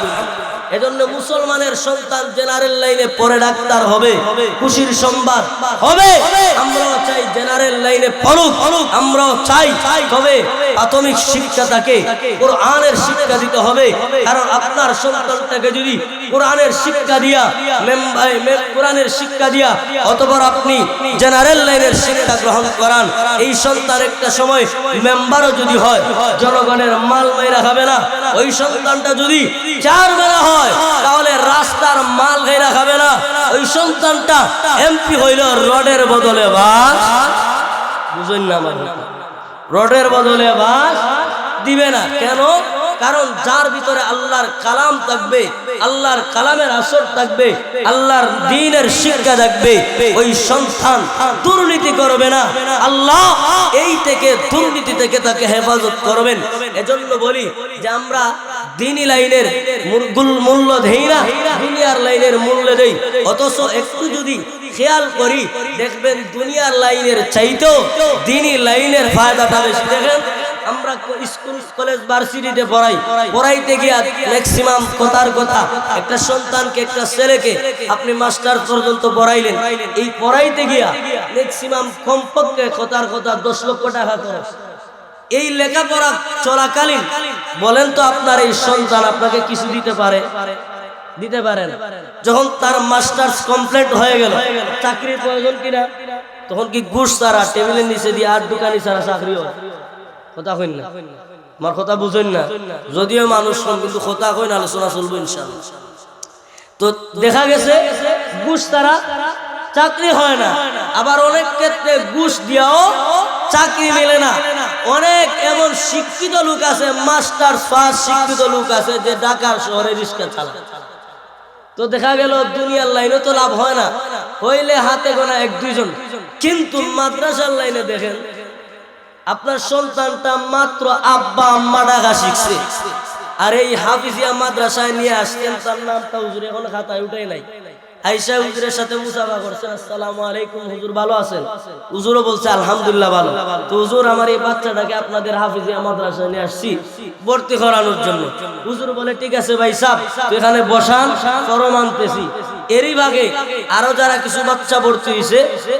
এজন্য মুসলমানের সন্তান জেনারেল লাইনে পড়ে ডাক্তার হবে, খুশির সংবাদ হবে। আমরাও চাই জেনারেল লাইনে পড়ুক, আমরাও চাই, তবে প্রাথমিক শিক্ষা তাকে কোরআনের শিক্ষা দিতে হবে। কারণ আপনার সন্তানটাকে যদি কোরআনের শিক্ষা দিয়া কোরআনের শিক্ষা দিয়া অতঃপর আপনি জেনারেল লাইনের শিক্ষা গ্রহণ করান, এই সন্তান একটা সময় মেম্বারও যদি হয়, জনগণের মাল মাইরা খাবে না। ওই সন্তানটা যদি চেয়ারম্যান হয়, তাহলে রাস্তার মাল গাইরা খাবে না। ওই সন্তানটা এমপি হইল রডের বদলে বাস, বুঝুন না, রডের বদলে বাস দিবে না। কেন? কারণ যার ভিতরে আল্লাহর কালাম থাকবে, আল্লাহর কালামের আসর থাকবে, আল্লাহর দ্বীনের শিক্ষা থাকবে, ওই সন্তান দুর্নীতি করবে না। আল্লাহ এই থেকে দুর্নীতি থেকে তাকে হেফাজত করবেন। এজন্য বলি যে আমরা দ্বীনি লাইনের মূল্য দেই না, দুনিয়ার লাইনের মূল্য দেই। অথচ একটু যদি খেয়াল করি, দেখবেন দুনিয়ার লাইনের চাইতেও দ্বীনি লাইনের ফায়দাটা বেশি। দেখেন আমরা স্কুল কলেজ ভার্সিটিতে পড়াইতে গিয়া ম্যাক্সিমাম কথার কথা একটা সন্তানকে, একটা ছেলেকে আপনি মাস্টার পর্যন্ত পড়াইলেন, এই পড়াইতে গিয়া ম্যাক্সিমাম কমপক্ষে কথার কথা 10 লক্ষ টাকা খরচ। এই লেখাপড়া চলাকালীন বলেন তো আপনার এই সন্তান আপনাকে কিছু দিতে পারে? দিতে পারেন। যখন তার মাস্টার্স কমপ্লিট হয়ে গেল, চাকরির প্রয়োজন কিনা? তখন কি ঘুষ ছাড়া টেবিলের নিচে দিয়ে আর দোকানি ছাড়া চাকরি হয়? কথা কইন না। আমার কথা বুঝেন না, যদিও মানুষ কিন্তু কথা কই না, আলোচনা চলবে ইনশাআল্লাহ। তো দেখা গেছে ঘুষ তারা চাকরি হয় না, আবার অনেক ক্ষেত্রে ঘুষ দিয়াও চাকরি মেলে না। অনেক এমন শিক্ষিত লোক আছে, মাস্টার পাস শিক্ষিত লোক আছে যে ঢাকার শহরে রিক্সা চালায়। তো দেখা গেল দুনিয়ার লাইনে তো লাভ হয় না, হইলে হাতে গোনা এক দুইজন। কিন্তু মাদ্রাসার লাইনে দেখেন, আপনার সন্তানটা মাত্র আব্বা আম্মা ডাকা শিখছে, আর এই হাফিজিয়া মাদ্রাসায় নিয়ে আসতেন, তার নামটা হুজুর এখন খাতায় উঠাই নাই। আয়েশা হুজুরের সাথে মুসাফা করছেন, আসসালামু আলাইকুম হুজুর, ভালো আছেন? হুজুরও বলছে আলহামদুলিল্লাহ ভালো। তো হুজুর, আমার এই বাচ্চাটাকে আপনাদের হাফিজিয়া মাদ্রাসায় নিয়ে আসছি ভর্তি করানোর জন্য। হুজুর বলে ঠিক আছে ভাই সাহেব, তো এখানে বসান, ফরম আনতেছি। এরই ভাগে আরো যারা কিছু বাচ্চা ভর্তি হয়েছে,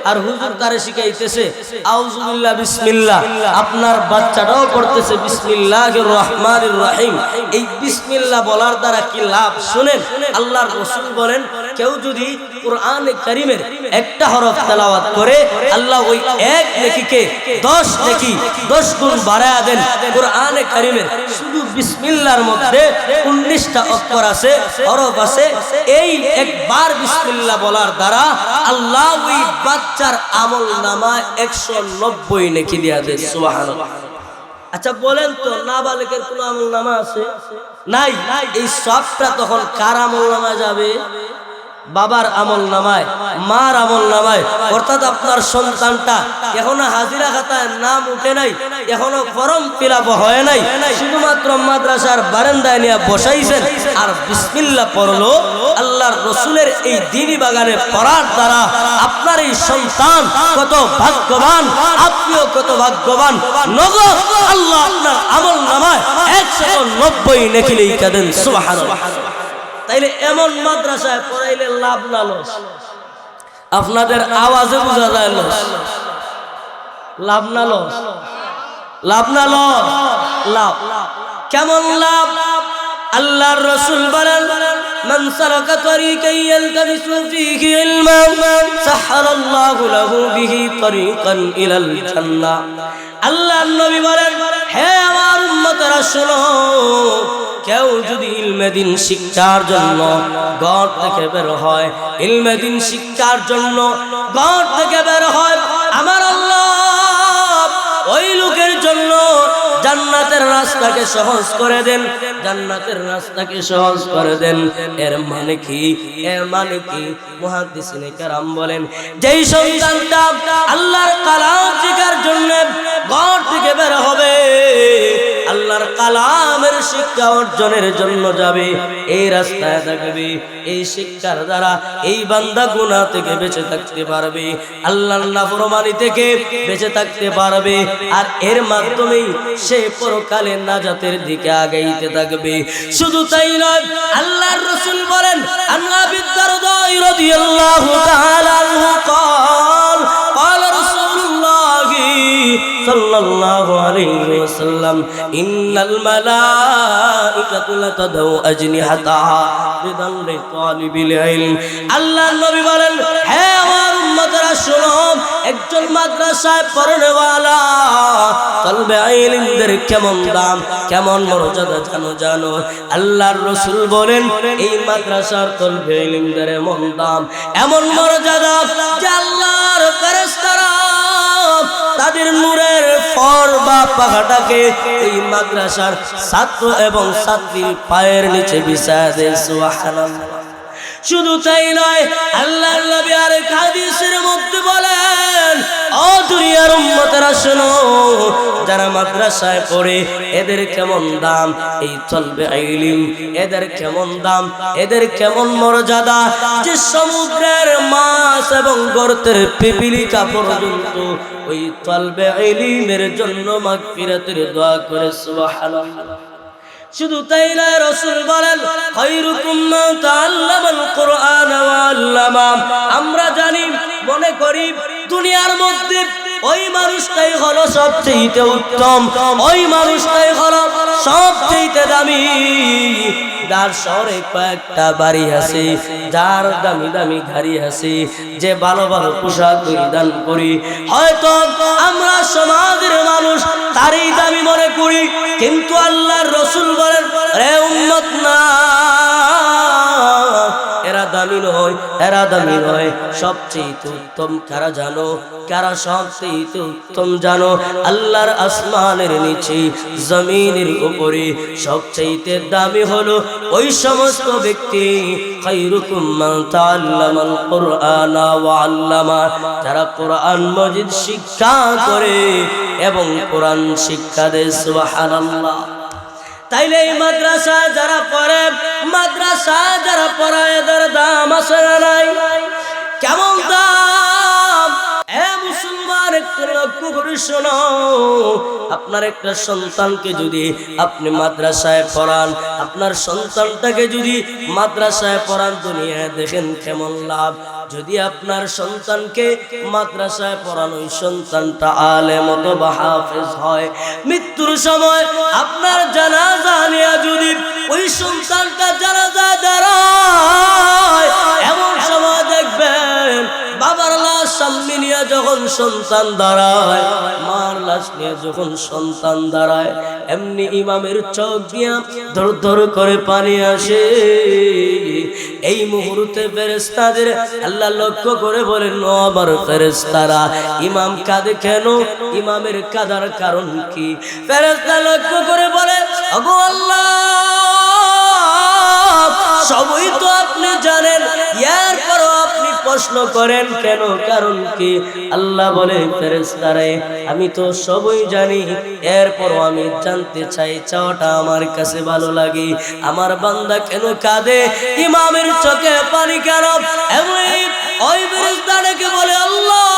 আর হুজুর তারে শিখাইতেছে আউযুবিল্লাহ বিসমিল্লাহ। আপনার বাচ্চাটাও পড়তেছে বিসমিল্লাহির রহমানির রহিম। এই বিসমিল্লাহ বলার দ্বারা কি লাভ শুনেন। আল্লাহর রাসূল বলেন, কেউ যদি কোরআনে কারীমের একটা হরফ তেলাওয়াত করে, আল্লাহ ওই এক নেকিকে 10 নেকি 10 গুণ বাড়ায়া দেন। কোরআনে কারীমের শুধু বিসমিল্লাহর মধ্যে 19টা অক্ষর আছে, হরফ আছে। এই একবার বিসমিল্লাহ বলার দ্বারা আল্লাহ ওই বাচ্চার আমলনামায় 190 নেকি দিয়া দেয়। সুবহানাল্লাহ। আচ্ছা বলেন তো, নাবালিগের কোনো আমলনামা আছে? নাই। এই সবটা তখন কার আমলনামায় যাবে? বাবার আমল নামায়, মার আমল নামায়। অর্থাৎ আপনার সন্তানটা এখনো হাজিরা খাতায় নাম উঠে নাই, এখনো ফর্ম ফিল আপ হয় নাই, শুধুমাত্র মাদ্রাসার বারান্দায় নিয়ে বসাইছেন আর বিসমিল্লাহ পড়লো। আল্লাহর রসুলের এই দ্বীনি বাগানে পড়ার দ্বারা আপনার এই সন্তান কত ভাগ্যবান, আপনিও কত ভাগ্যবান। নগদ আল্লাহ আপনার আমল নামায় 190 নেকি লিখে দেন। সুবহানাল্লাহ। তাইলে এমন মাদ্রাসায় পড়াইলে লাভ না লস? আপনাদের আওয়াজে বোঝা যায় লস। লাভ না লস? লাভ না লস? লাভ। কেমন লাভ? আল্লাহর রাসূল বলেন, মান সালাকা তরিকান ইয়ালতামিসু ফীহি ইলমান সাহারাল্লাহু লাহু বিহি তরিকান ইলাল জান্নাহ। আল্লাহর নবী বলেন, হে আমার উম্মতরা শোনো, কেউ যদি ইলমে দ্বীন শিক্ষার জন্য ঘর থেকে বের হয়, ইলমে দ্বীন শিক্ষার জন্য ঘর থেকে বের হয়, আমার আল্লাহ ওই লোকের জন্য জান্নাতের রাস্তাকে সহজ করে দেন, জান্নাতের রাস্তাকে সহজ করে দেন। এর মানে কি? এর মানে কি? মুহাদ্দিসিনে কেরাম বলেন, যেই সন্তানটা আল্লাহর কালাম শিখার জন্য ঘর থেকে বের হবে, আল্লাহর কালামের শিক্ষা অর্জনের জন্য যাবে, এই রাস্তায় থাকবে, এই শিক্ষার দ্বারা এই বান্দা গুনাহ থেকে বেঁচে থাকতে পারবে, আল্লাহর নাফরমানি থেকে বেঁচে থাকতে পারবে, আর এর মাধ্যমেই সে পরকালে নাজাতের দিকে আগাইতে থাকবে। শুধু তাই নয়, আল্লাহর রাসূল বলেন, আন্না বিদারদা রাদিয়াল্লাহু তাআলা আনহু قال قال رسول الله صلى الله عليه وسلم إن الملائكة لتضع أجنحتها رضا لطالب العلم। আল্লাহর নবী বলেন, হে আমার উম্মতরা শোনো, একজন মাদ্রাসায় পড়নেওয়ালা তলবে ইলমদের কেমন দাম, কেমন মর্যাদা জানো? আল্লাহর রাসূল বলেন, এই মাদ্রাসার তলবে ইলমদের এমন দাম, এমন মর্যাদা যে আল্লাহর ফেরেশতারা তাদের নূরের ফর বা পাখাটাকে এই মাদ্রাসার ছাত্র এবং ছাত্রীর পায়ের নিচে বিছায় দেয়। সুবহানাল্লাহ। শুধু তাই নয়, আল্লাহর নবী আরেক হাদিসের মধ্যে বলেন, ও দুনিয়ার উম্মতেরা শোনো, যারা মাদ্রাসায় পড়ে এদের কেমন দাম, এই তলবে ইলম এদের কেমন দাম, এদের কেমন মর্যাদা, যে সমুদ্রের মাছ এবং গর্তের পিপিলিকা পর্যন্ত ওই তলবে ইলমের জন্য মাগফিরাতের দোয়া করে। সুবহানাল্লাহ। শুধু তাই না, রাসূল বলেন, খায়রুকুম মান তাআল্লামাল কুরআন ওয়া আল্লামা। আমরা জানি, মনে করি দুনিয়ার মধ্যে ওই মানুষটাই হলো সবচেয়ে উত্তম, ওই মানুষটাই হলো সবচেয়ে দামি, যার শহরে কয়েকটা বাড়ি আছে, যার দামি দামি গাড়ি আছে, যে ভালো ভালো পোশাক পরিধান করি, হয়তো আমরা সমাজের মানুষ তারই দামি মনে করি, কিন্তু আল্লাহর রাসূল বলেন রে উম্মত না, এরা দামি নয়, এরা দামি নয়। সবচেয়ে উত্তম কারা জানো? কারা সবচেয়ে উত্তম জানো? আল্লাহর আসমানের নিচে জমিনের উপরে সবচেয়ে দামি হলো ওই সমস্ত ব্যক্তি, খায়রুকুম মান তাআল্লামাল কুরআনা ওয়া আল্লামা, যারা কোরআন মাজিদ শিক্ষা করে এবং কোরআন শিক্ষা দেয়। সুবহানাল্লাহ। তাইলে এই মাদ্রাসা যারা পড়ে, মাদ্রাসা যারা পড়ে, এদের দাম আছে না নাই? কেমন দাম? মুসলমান একটু লক্ষ্য করে শোনো, আপনার একটা সন্তানকে যদি আপনি মাদ্রাসায় পড়ান, আপনার সন্তানটাকে যদি মাদ্রাসায় পড়ান, দুনিয়ায় দেখেন কেমন লাভ। যদি আপনার সন্তানকে মাদ্রাসায় পড়ানো ওই সন্তানটা আলেম অথবা হাফেজ হয়, মৃত্যুর সময় আপনার জানাজা নিয়ে যদি ওই সন্তানটা জানাজা দাঁড়ায়, এমন সময় দেখবেন বাবার লাশ সামনে নিয়ে যখন সন্তান দাঁড়ায়, মার লাশ নিয়ে যখন সন্তান দাঁড়ায়, এমনি ইমামের চোখ দিয়া ধর ধর করে পানি আসে। এই মুহূর্তে ফেরেশতাদের আল্লাহ লক্ষ্য করে বলেন, ও আমার ফেরেশতারা, ইমাম কাঁদে কেন? ইমামের কাঁদার কারণ কি? ফেরেশতা লক্ষ্য করে বলে, ওগো আল্লাহ, সবই তো আপনি জানেন, এরপরও আপনি প্রশ্ন করেন কেন? কারণ কি? আল্লাহ বলে, ফেরেশতারে, আমি তো সবই জানি, এরপরও আমি জানতে চাই, চাওয়াটা আমার কাছে ভালো লাগে, আমার বান্দা কেন কাঁদে, ইমামের চোখে পানি কেন? এমনি ওই ফেরেশতাকে বলে, আল্লাহ,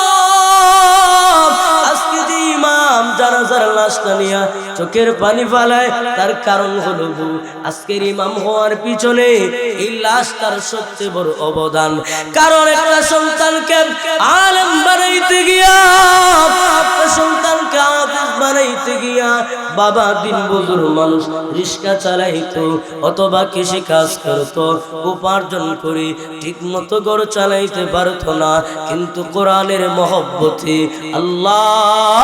আজকে যে ইমাম জানাজার লাশটা নিয়ে চোখের পানি ফালায়, তার কারণ হলো আজকের ইমাম হওয়ার পিছনে এই লাশটার সবচেয়ে বড় অবদান। কারণ একটা সন্তানকে আলেম বানাইতে গিয়া, সন্তানকে হাফেজ বানাইতে গিয়া বাবা দিন বুজুর মানুষ রিক্সা চালাইতো অথবা কৃষি কাজ করতো, উপার্জন করে ঠিক মতো ঘর চালাইতে পারতো না, কিন্তু কোরআনের মহব্বতে আল্লাহ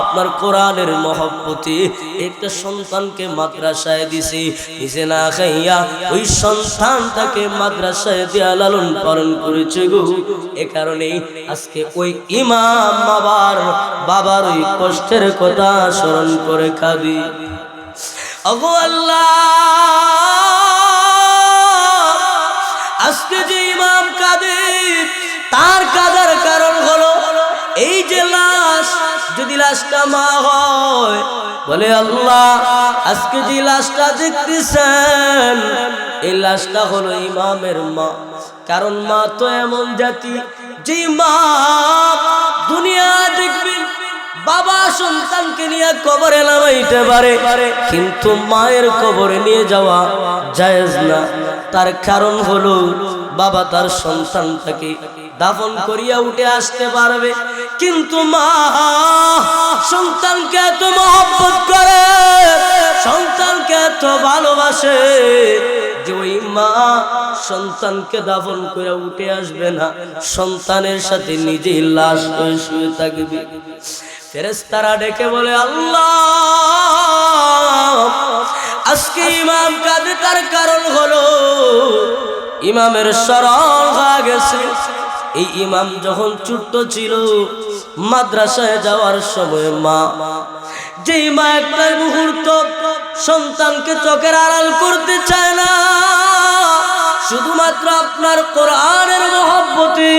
আপনার কোরআনের মহব্বতে একটা সন্তানকে মাদ্রাসায় দিছে, দিছে না খাইয়া ওই সন্তানটাকে মাদ্রাসায় দিয়া লালন পালন করেছে গো। এ কারণেই আজকে ওই ইমাম বাবার ওই কষ্টের কথা স্মরণ করে কাঁদি। ওগো আল্লাহ, আজকে যে ইমাম কাঁদে, তার কাঁদার কারণ হলো এই যে লাশ, যদি লাশটা মা হয়, বলে আল্লাহ, আজকে যে লাশটা দেখতেছেন, এই লাশটা হলো ইমামের মা। কারণ মা তো এমন জাতি, যে মা দুনিয়া দেখবেন বাবা সন্তানকে নিয়ে কবরে নামাইতে পারে, কিন্তু মায়ের কবরে নিয়ে যাওয়া জায়েজ না। তার কারণ হলো বাবা তার সন্তানটাকে দাফন করিয়া উঠে আসতে পারবে, কিন্তু মা সন্তানকে এত মহব্বত করে, সন্তানকে এত ভালোবাসে যে ওই মা সন্তানকে দাফন করে উঠে আসবে না, সন্তানের সাথে নিজেই লাশ হয়ে শুয়ে থাকবে। ফেরেশতারা ডেকে বলে, আল্লাহ, আজকে ইমাম কাঁদে, তার কারণ হলো ইমামের স্মরণ হয়ে গেছে। এই ইমাম যখন ছোট্ট ছিল, মাদ্রাসায় যাওয়ার সময় মা, যে মা একটা মুহূর্ত সন্তানকে চোখের আড়াল করতে চায় না, শুধুমাত্র আপনার কোরআনের মহব্বতে,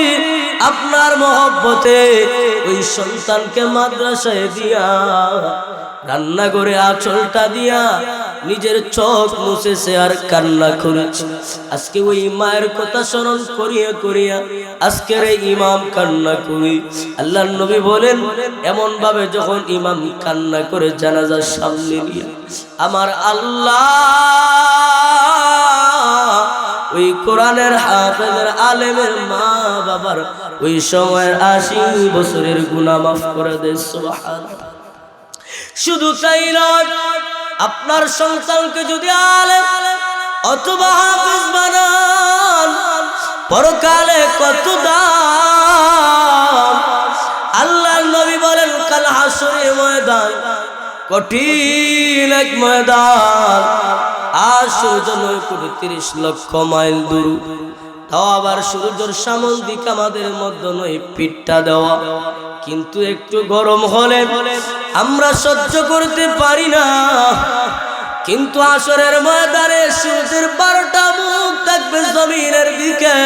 আপনার মহব্বতে ওই সন্তানকে মাদ্রাসায় দিয়া, রান্না করে আঁচলটা দিয়া নিজের চোখ মুছেছে আর কান্না করেছে। আজকে ওই মায়ের কথা স্মরণ করিয়া করিয়া আজকের এই ইমাম কান্না করি। আল্লাহর নবী বলেন, এমন ভাবে যখন ইমাম কান্না করে জানাজার সামনে নিয়ে, আমার আল্লাহ ওই কোরআনের হাফেজের আলেমের মা বাবার ওই সময়ের 80 বছরের গুনাহ মাফ করে দেয়। সুবহানাল্লাহ। শুধু তাই নয়, আপনার সন্তানকে যদি আলেম অথবা হাফেজ বানান, পরকালে কত দাম। আল্লাহর নবী বলেন, কাল হাসরের ময়দান কঠিন এক ময়দান, আর সূর্য 9.30 লক্ষ মাইল দূর। তাও আবার সূর্যের সামন দিক আমাদের মধ্যে 9 ফিটটা দেওয়া, কিন্তু একটু গরম হলে আমরা সহ্য করতে পারি না। কিন্তু আসরের ময়দানে সূর্যের 12টা মুখ থাকবে জমিনের দিকে,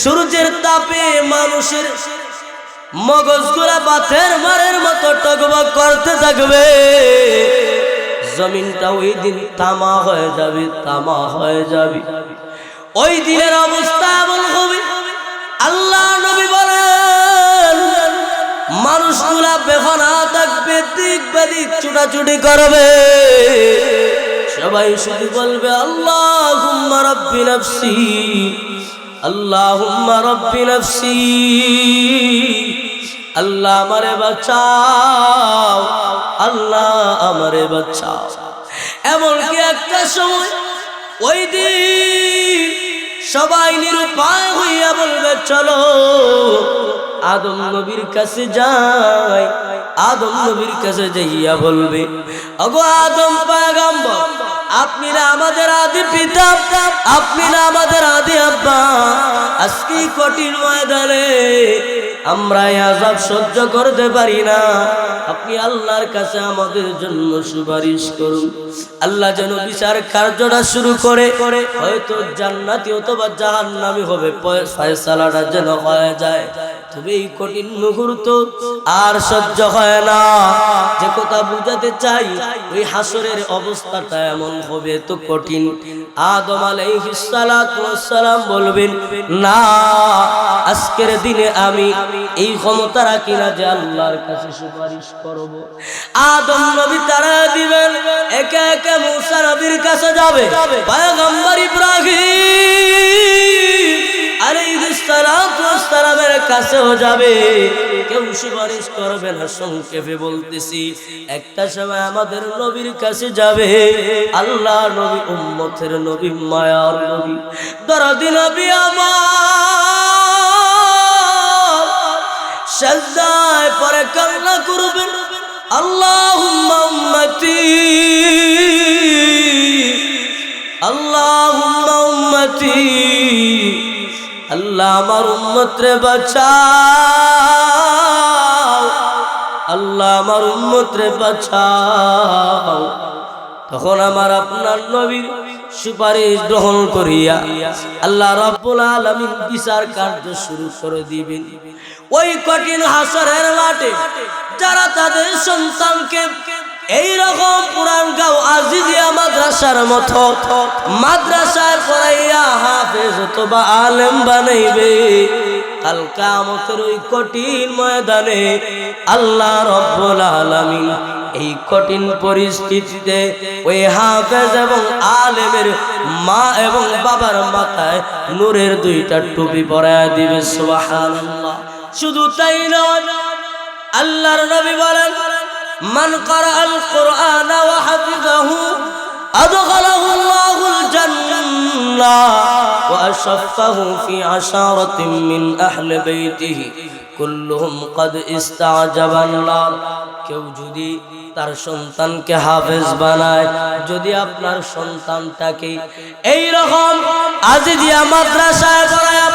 সূর্যের তাপে মানুষের মগজগুলা বাতের মারের মতো টগবগ করতে থাকবে। জমিনটা ওই দিন তামা হয়ে যাবে, তামা হয়ে যাবে। ওই দিনের অবস্থা এমন হবে, আল্লাহ নবী বলেন, মানুষগুলা বেফানা থাকবে, দিক বেদিক ছুটাছুটি করবে। সবাই শুধু বলবে, আল্লাহুম্মা রাব্বি নাফসি, আল্লাহুম্মা রাব্বি নাফসি, আল্লাহ আমারে বাঁচাও, আল্লাহ আমারে বাঁচাও। এমনকি একটা সময় ওই দিন সবাই নিরুপায় হইয়া বলবে, চলো আদম নবীর কাছে যাই। আদম নবীর কাছে যাইয়া বলবে, ওগো আদম পয়গম্বর, আপনি না আমাদের আদি পিতা, আপনি না আমাদের আদি আব্বা। আজকে কঠিন ময়দানে আমরা এই আযাব সহ্য করতে পারি না, আপনি আল্লাহর কাছে আমাদের জন্য সুপারিশ করুন। আল্লাহ যেন বিচার কার্যটা শুরু করে, হয়তো জান্নাতি অথবা জাহান্নামী হবে, ফয়সালাটা যেন হয়ে যায়। তবে এই কঠিন মুহূর্ত আর সহ্য হয় না। যে কথা বুঝাতে চাই, ওই হাসরের অবস্থাটা এমন হবে, তো কঠিন। আদম আলাইহিস সালাতু ওয়াস সালাম বলবেন, না, আজকের দিনে আমি এই ক্ষমতা রাখি না যে আল্লাহর কাছে সুপারিশ করব। আদম নবী তারা দিবেন, একে একে মূসা নবীর কাছে যাবে, পয়গম্বর ইব্রাহিম আলাইহিস সালাতু ওয়াস সালামের কাছেও যাবে, কেউ সুপারিশ করবে না। সংক্ষেপে বলতেছি, একটা সময় আমাদের নবীর কাছে যাবে আল্লাহ নবী, উম্মতের নবী, মায়ার নবী, দরদি নবী আমার, সাজদায় পরে কান্না করবেন, আল্লাহুম্মা উম্মতি, আল্লাহুম্মা উম্মতি, আল্লাহ আমার উম্মত রে বাঁচাও, আল্লাহ আমার উম্মত রে বাঁচাও। তখন আমার আপনার নবীর সুপারিশ গ্রহণ করিয়া আল্লাহ রাব্বুল আলামিন বিচার কার্য শুরু করে দিবেন। ওই কঠিন হাসরের মাঠে যারা তাদের সন্তানকে এইরকম পুরানগাঁও আজিজিয়া মাদ্রাসার মতো মাদ্রাসায় পড়াইয়া হাফেজ অথবা আলেম বানাইবে, কাল কিয়ামতের ওই কঠিন ময়দানে আল্লাহ রাব্বুল আলামিন এই কঠিন পরিস্থিতিতে ওই হাফেজ এবং আলেমের মা এবং বাবার মাথায় নূরের 2টা টুপি পরায় দিবে। সুবহানাল্লাহ। শুধু তাই নয়, আল্লাহর নবী বলেন, মান ক্বারাআল কুরআনা ওয়া হাফিযাহু আদখালাহু আল্লাহুল জান্নাহ ওয়া আশাফাহু ফি আশারাতিন মিন আহলি বাইতিহি কুল্লুহুম ক্বাদ ইস্তাজাবান নার। কেউ যদি তার সন্তানকে হাফেজ বানায়, যদি আপনার সন্তানটাকে এইরকম আজিজিয়া মাদ্রাসায় পড়ায়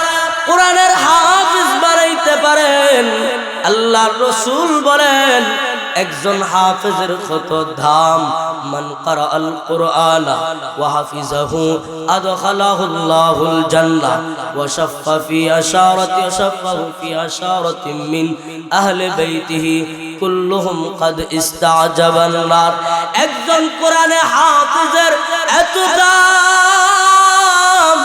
কোরআনের হাফেজ বানাইতে পারেন, আল্লাহর রাসূল বলেন একজন হাফেজের কত দাম। মান ক্বারাআল কুরআনা ওয়া হাফিজাহু আদখালাহুল্লাহুল জান্নাহ ওয়া শাফফা ফি আশারাতিন মিন আহলি বাইতিহি কুল্লুহুম ক্বাদ ইস্তাজাবান নার। একজন কোরআনে হাফেজের এত দাম,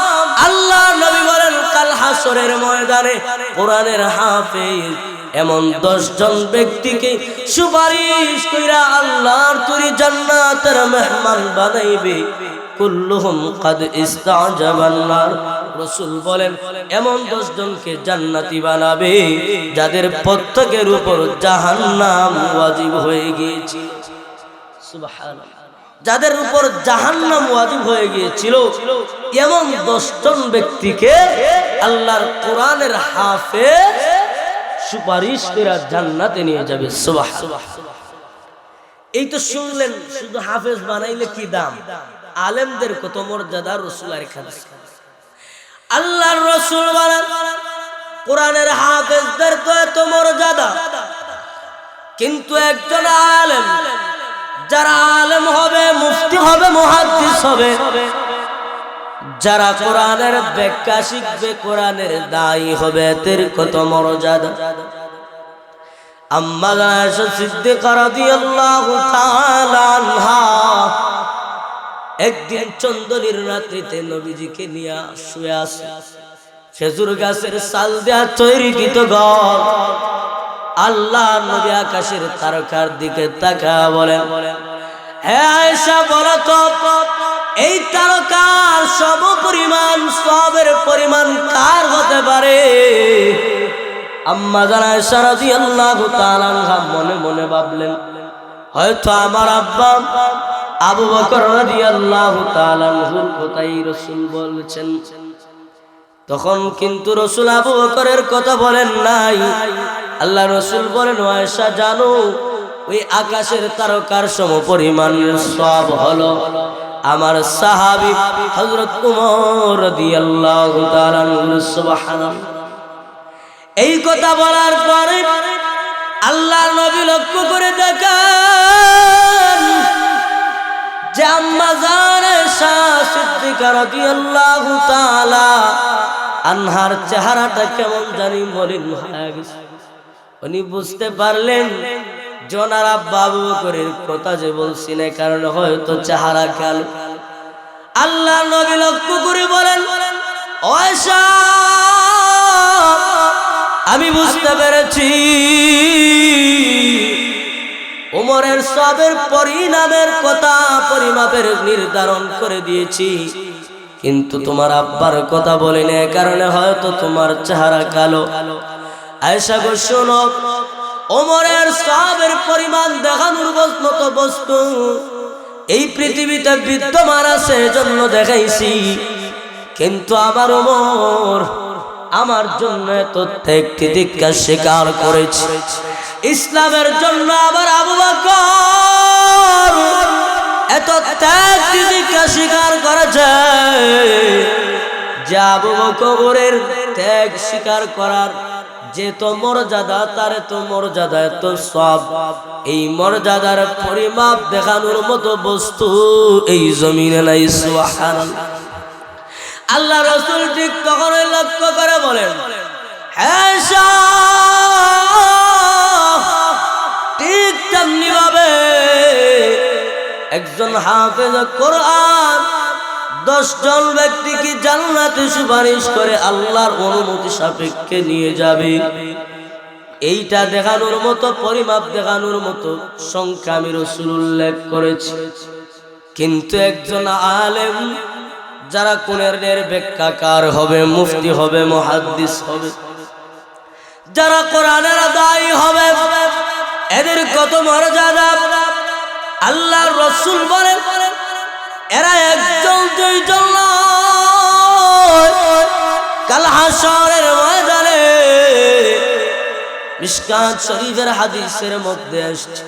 আল্লাহ নবী বলেন কাল হাসরের ময়দানে কোরআনের হাফেজ এমন 10 জন ব্যক্তিকে সুপারিশ কইরা আল্লাহর তৈরি জান্নাতের মেহমান বানাইবে। কুল্লুহুম ক্বাদ ইস্তাজাবান নার রাসূল বলেন এমন 10 জনকে জান্নাতি বানাবে যাদের প্রত্যেকের উপর জাহান্নাম ওয়াজিব হয়ে গিয়েছিল। সুবহানাল্লাহ। যাদের উপর জাহান্নাম ওয়াজিব হয়ে গিয়েছিল এমন 10 জন ব্যক্তিকে আল্লাহর কোরআনের হাফেজ সুপারিশ করে জান্নাতে নিয়ে যাবে। সুবহানাল্লাহ। এই তো শুনলেন, শুধু হাফেজ বানাইলে কি দাম, আলেমদের কত মর্যাদা রাসূলের কাছে। আল্লাহর রাসূল বলেন কোরআনের হাফেজদের তো এত মর্যাদা, কিন্তু একজন আলেম, যারা আলেম হবে, মুফতি হবে, মুহাদ্দিস হবে, যারা কোরআনের ব্যাখ্যা শিখবে, কোরআনের দায়ী হবে, এদের কত মর্যাদা। আম্মা আয়েশা সিদ্দিকা রাদিয়াল্লাহু তাআলা আনহা একদিন চন্দ্রীর রাত্রিতে নবীজিকে নিয়ে শুয়ে আছে খেজুর গাছের ছাল দেয়া তৈরিকৃত ঘর। আল্লাহ নবী আকাশের তারকার দিকে তাকায়া বলেন, হে আয়েশা বলো তো এই তারকার সম পরিমাণ সবের পরিমাণ কার হতে পারে? আম্মা জান আয়েশা রাদিয়াল্লাহু তাআলা আনহা মনে মনে ভাবলেন হয়তো আমার আব্বা আবু বকর রাদিয়াল্লাহু তাআলা আনহুর কথাই রাসূল বলেছেন। তখন কিন্তু রাসূল আবু বকরের কথা বলেন নাই। আল্লাহ রাসূল বলেন, আয়েশা জানো ওই আকাশের তারকার সমপরিমাণ সওয়াব হলো আমার সাহাবী হযরত ওমর রাদিয়াল্লাহু তাআলা আনহু। সুবহানাল্লাহ। এই কথা বলার পরে আল্লাহর নবী লক্ষ্য করে দেখেন যে আম্মা জান আয়েশা সিদ্দিকা রাদিয়াল্লাহু তাআলা আনহার চেহারাটা কেমন জানি মলিন হয়ে গেছে। উনি বুঝতে পারলেন জনারা বাবু করে কথা যে বলছি না, কারণ হয়তো চেহারা কালো। আল্লাহর নবী লক্ষ্য করে বলেন, আয়েশা আমি বুঝতে পেরেছি ওমরের সবের পরিণামের কথা পরিমাপের নির্ধারণ করে দিয়েছি, কিন্তু তোমার আব্বার কথা বলি না, কারণে হয়তো তোমার চেহারা কালো। আয়েশা গো শোনো, ওমরের সবের পরিমাণ দেখানোর মতো বস্তু এই পৃথিবীতে বিদ্যমান আছে, এজন্য দেখাইছি, কিন্তু আমার ওমর আমার জন্য এত ত্যাগ তিতিক্ষা স্বীকার করেছে। ইসলামের জন্য আবার আবু বকর এত ত্যাগ তিতিক্ষা স্বীকার করেছে যে আবু বকরের ত্যাগ স্বীকার করার যে তো মর্যাদা, তার তো মর্যাদা এত সব, এই মর্যাদার পরিমাপ দেখানোর মতো বস্তু এই জমিনে নাই। সুবহানাল্লাহ। আল্লাহ রাসূল ঠিক তখনই লক্ষ্য করে বলেন, হ্যাঁ ঠিক তেমনি ভাবে একজন হাফেজ কোরআন 10 জন ব্যক্তিকে জান্নাতে সুপারিশ করে আল্লাহর অনুমতি সাপেক্ষে নিয়ে যাবে। এইটা দেখানোর মতো পরিমাপ দেখানোর মতো সংখ্যা আমি রাসূল উল্লেখ করেছি, কিন্তু একজন আলেম যারা কোরআনের ব্যাখ্যাকার হবে, মুফতি হবে, মুহাদ্দিস হবে, যারা কোরআনের দায়ী হবে, এদের কত মর্যাদা। আল্লাহর রাসূল বলেন এরা একজন দুইজন নয়, কাল হাশরের ময়দানে মিশকাত শরীফের হাদিসের মধ্যে আসছে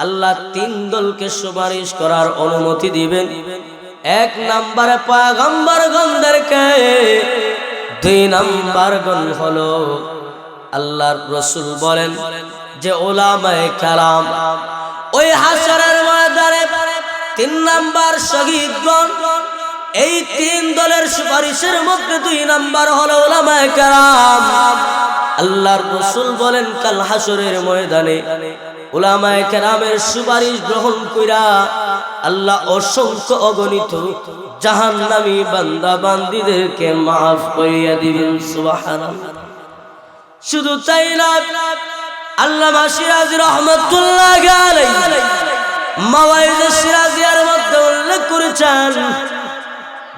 আল্লাহ 3 দলকে সুপারিশ করার অনুমতি দিবেন। 1 নম্বরে পয়গম্বরগণদেরকে, 2 নম্বর গণ হলো আল্লাহর রাসূল বলেন যে উলামায়ে কেরাম। ওই হাশরের ময়দানে 3 নম্বর শহীদগণ। এই 3 দলের সুপারিশের মধ্যে 2 নম্বর হলো উলামায়ে কেরাম। আল্লাহর রাসূল বলেন কাল হাশরের ময়দানে উলামায়ে কেরামের সুপারিশ গ্রহণ কইরা আল্লাহ অসংখ্য অগণিত জাহান্নামী বান্দা বান্দীদেরকে maaf করিয়া দিবেন। সুবহানাল্লাহ। শুধু তাই না, আল্লামা সিরাজি রাহমাতুল্লাহি আলাইহি মাওয়াইজ সিরাজিয়ার মধ্যে উল্লেখ করেছেন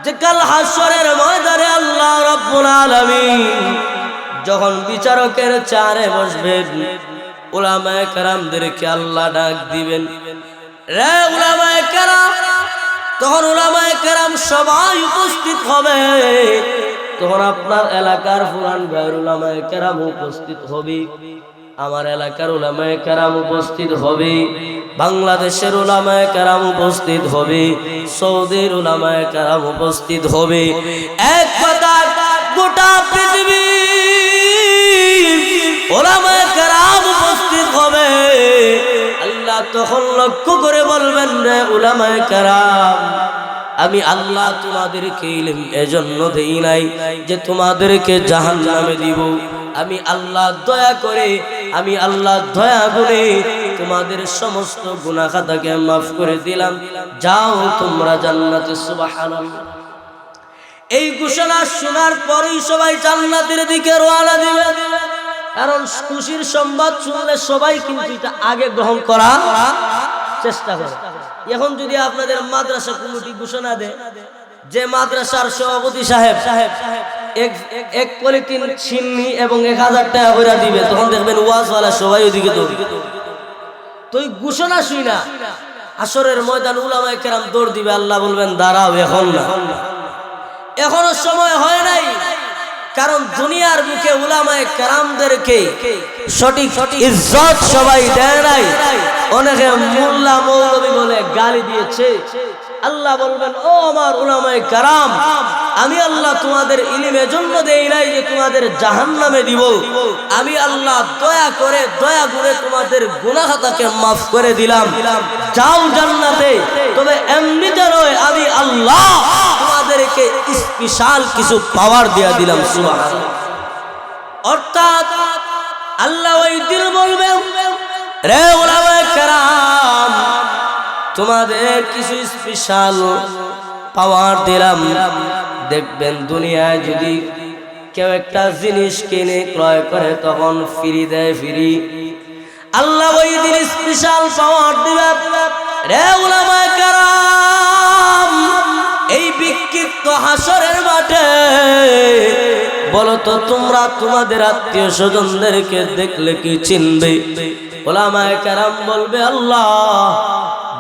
যে কাল হাশরের ময়দানে আল্লাহ রব্বুল আলামিন যখন বিচারকের চেয়ারে বসবেন, উলামায়ে কেরামদেরকে আল্লাহ ডাক দিবেন, রে উলামায়ে কেরাম। তখন উলামায়ে কেরাম সবাই উপস্থিত হবে। তখন আপনার এলাকার পুরান ভাইয়ের উলামায়ে কেরাম উপস্থিত হবে, আমার এলাকার উলামায়ে কেরাম উপস্থিত হবে, বাংলাদেশের উলামায়ে কেরাম উপস্থিত হবে, সৌদির উলামায়ে কেরাম উপস্থিত হবে। এক কথায় গোটা পৃথিবী উলামায়ে কেরাম উপস্থিত হবে। আল্লাহ তখন লক্ষ্য করে বলবেন, রে উলামায়ে কেরাম, আমি আল্লাহ তোমাদেরকে ইলম এজন্য দেই নাই যে তোমাদেরকে জাহান্নামে দিব। আমি আল্লাহ দয়া করে, আমি আল্লাহ দয়া করে তোমাদের সমস্ত গুনাহ খাতাকে মাফ করে দিলাম, যাও তোমরা জান্নাতে। সুবহানাল্লাহ। এই ঘোষণা শোনার পরেই সবাই জান্নাতের দিকে রওনা দিবে। কারণ খুশির সংবাদ শুনলে সবাই কিন্তু এটা আগে গ্রহণ করার চেষ্টা করে। এখন যদি আপনাদের মাদ্রাসা কমিটি ঘোষণা দেয় যে মাদ্রাসার সভাপতি সাহেব এক পলিথিন চিনি এবং 1000 টাকা করে দিবে, তখন দেখবেন ওয়াজওয়ালা সবাই ওইদিকে দৌড়। তো এই ঘোষণা শুই না আসরের ময়দান উলামায়ে কেরাম দৌড় দিবে। আল্লাহ বলবেন, দাঁড়াও, এখন না, এখনো সময় হয় নাই। কারণ দুনিয়ার মুখে উলামায়ে কেরামদেরকে সঠিক ইজ্জত সবাই দেয় নাই। অনেকে মোল্লা মৌলবী বলে গালি দিয়েছে। আল্লাহ বলবেন, ও আমার উলামায়ে কেরাম, আমি আল্লাহ তোমাদের ইলমের জন্য দেই নাই যে তোমাদের জাহান্নামে দিব। আমি আল্লাহ দয়া করে তোমাদের গুনাহ খাতাকে মাফ করে দিলাম, যাও জান্নাতে। তবে এমনিতে নয়, আমি আল্লাহ তোমাদেরকে স্পেশাল কিছু পাওয়ার দিয়া দিলাম। সুবহানাল্লাহ। অর্থাৎ আল্লাহ ওই দিন বলবেন, রে উলামায়ে কেরাম, তোমাদের কিছু স্পেশাল পাওয়ার দিলাম। দেখবেন দুনিয়ায় যদি কেউ একটা জিনিস কিনে ক্রয় করে তখন ফ্রি দেয়, ফ্রি। আল্লাহ ওই দিন স্পেশাল পাওয়ার দিবেন, রে উলামায়ে কেরাম, এই বিক্ষিপ্ত হাসরের মাঠে বলো তো তোমরা তোমাদের আত্মীয় স্বজনদেরকে দেখলে কি চিনবে? উলামায়ে কেরাম বলবে, আল্লাহ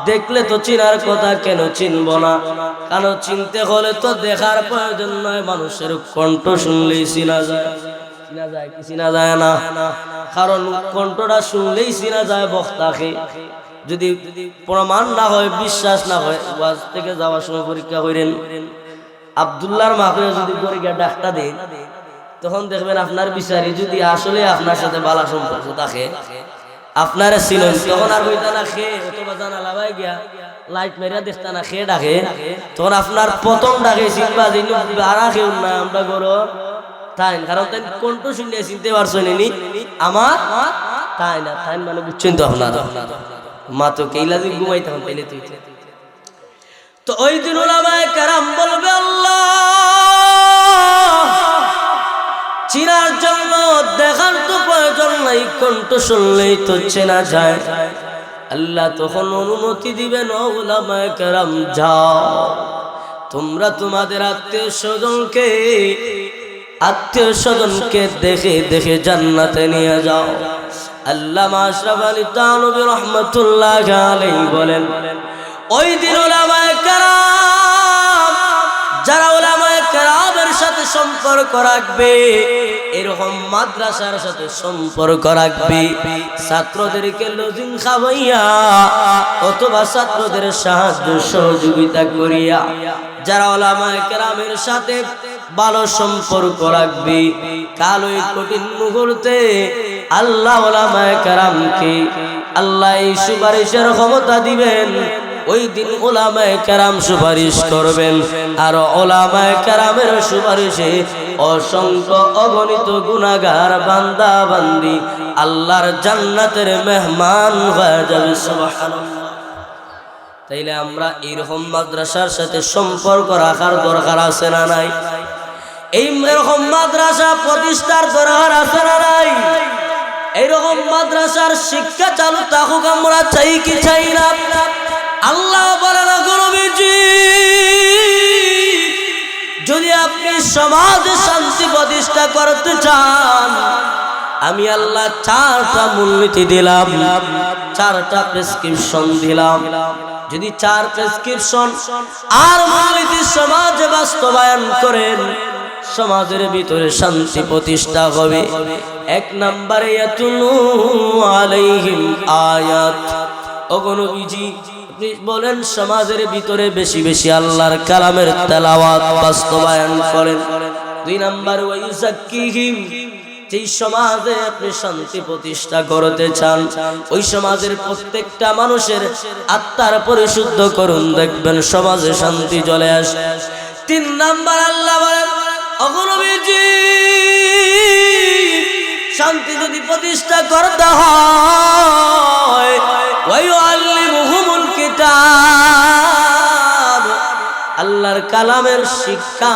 দেখলে তো চিনার কথা, কেন চিনব না? কারণ চিনতে হলে তো দেখার প্রয়োজন নয়, মানুষের কণ্ঠ শুনলেই চিনা যায়। চিনা যায় কি চিনা যায় না? কারণ কণ্ঠটা শুনলেই চিনা যায় বক্তাকে। যদি প্রমাণ না হয়, বিশ্বাস না হয়, ওয়াজ থেকে যাওয়ার সময় পরীক্ষা করেন, আব্দুল্লাহর মাকে যদি পরীক্ষা ডাকটা দেন, তখন দেখবেন আপনার বিচারি যদি আসলে আপনার সাথে ভালো সম্পর্ক থাকে, আপনারা ছিলেন, তখন আর বইতা না খেয়ে অথবা জানালা ভাই গিয়া লাইট মেরিয়া দেখতা না খেয়ে ডাকে, তখন আপনার প্রথম ডাকে চিনবা যে আরা কেউ না আমরা করো তাই। কারণ তাই কোনটা শুনে চিনতে পারছেন নি আমার তাই না, তাই মানে বুঝছেন তো আপনার মা তো কেইলা যে ঘুমাই তখন তাইলে তুই। তো ওই দিন উলামায়ে কেরাম বলবে, আল্লাহ চিনার জন্য দেখার তো প্রয়োজন নাই, কণ্ঠ শুনলেই তো চেনা যায়। আল্লাহ তখন অনুমতি দিবেন, ও উলামায়ে কেরাম যাও, তোমরা তোমাদের আত্মীয় স্বজনকে দেখে দেখে জান্নাতে নিয়ে যাও। আল্লামা আশরাফ আলী থানভী রাহমাতুল্লাহ আলাইহি বলেন, ওই দিন উলামায়ে কেরাম, যারা উলামায়ে কেরামের সাথে সম্পর্ক রাখবে, এরকম মাদ্রাসার সাথে সম্পর্ক রাখবে, ছাত্রদেরকে লজিং খাওয়াইয়া অথবা ছাত্রদের সাহায্য সহযোগিতা করিয়া যারা উলামায়ে কেরামের সাথে ভালো সম্পর্ক রাখবে, কাল ওই কঠিন মুহূর্তে আল্লাহ উলামায়ে কেরামকে আল্লাহ এই সুপারিশের ক্ষমতা দিবেন। ওই দিন উলামায়ে কেরাম সুপারিশ করবেন, আর উলামায়ে কেরামের সুপারিশে অসংখ্য অগণিত গুনাহগার বান্দা বান্দি আল্লাহর জান্নাতের মেহমান হয়ে যাবে। সুবহানাল্লাহ। তাইলে আমরা এরকম মাদ্রাসার সাথে সম্পর্ক রাখার দরকার আছে না নাই? এইরকম মাদ্রাসা প্রতিষ্ঠার দরকার আছে না নাই? এইরকম মাদ্রাসার শিক্ষা চালু থাকুক আমরা চাই কি চাই না? আল্লাহ বলেন, নবীজি যদি আপনি সমাজে শান্তি প্রতিষ্ঠা করতে চান, আমি আল্লাহ 4টা মূলনীতি দিলাম, 4টা প্রেসক্রিপশন দিলাম। যদি 4 প্রেসক্রিপশন আর মূলনীতি সমাজে বাস্তবায়ন করেন, সমাজের ভিতরে শান্তি প্রতিষ্ঠা হবে। 1 নম্বরে ইয়াতুলু আলাইহিম আয়াত। ওগো নবীজি, আপনি বলেন সমাজের ভিতরে বেশি বেশি আল্লাহর কালামের তেলাওয়াত বাস্তবায়ন করেন। 2 নম্বর ওয়াইযাক্কিহিম, যেই সমাজে আপনি শান্তি প্রতিষ্ঠা করতে চান, ওই সমাজের প্রত্যেকটা মানুষের আত্মার পরিশুদ্ধ করুন, দেখবেন সমাজে শান্তি চলে আসে। 3 নম্বর আল্লাহ বলেন, ওগো নবীজি, শান্তি যদি প্রতিষ্ঠা করতে হয়, ওয়ায়ুআল্লিমুহুমুল কিতাব, আল্লাহর কালামের শিক্ষা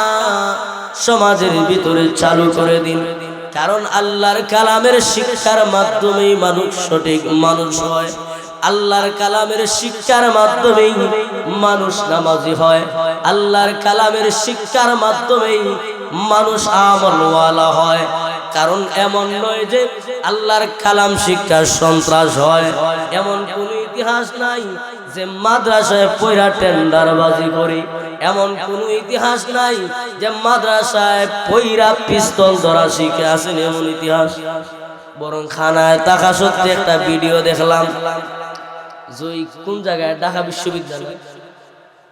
সমাজের ভিতরে চালু করে দিন। কারণ আল্লাহর কালামের শিক্ষার মাধ্যমেই মানুষ সঠিক মানুষ হয়। আল্লাহর কালামের শিক্ষার মাধ্যমেই মানুষ নামাজি হয়। আল্লাহর কালামের শিক্ষার মাধ্যমেই মানুষ আমলওয়ালা হয়। কারণ এমন নয় যে আল্লাহর কালাম শিক্ষার সন্ত্রাস হয়, এমন কোন ইতিহাস নাই। যে মাদ্রাসায় পয়রা টেন্ডারবাজি করে, এমন কোন ইতিহাস নাই। যে মাদ্রাসায় পয়রা পিস্তল ধরা শিখে আসেন, এমন ইতিহাস। বরং খানায় থাকা সত্যি একটা ভিডিও দেখলাম, জয় কোন জায়গায়, ঢাকা বিশ্ববিদ্যালয়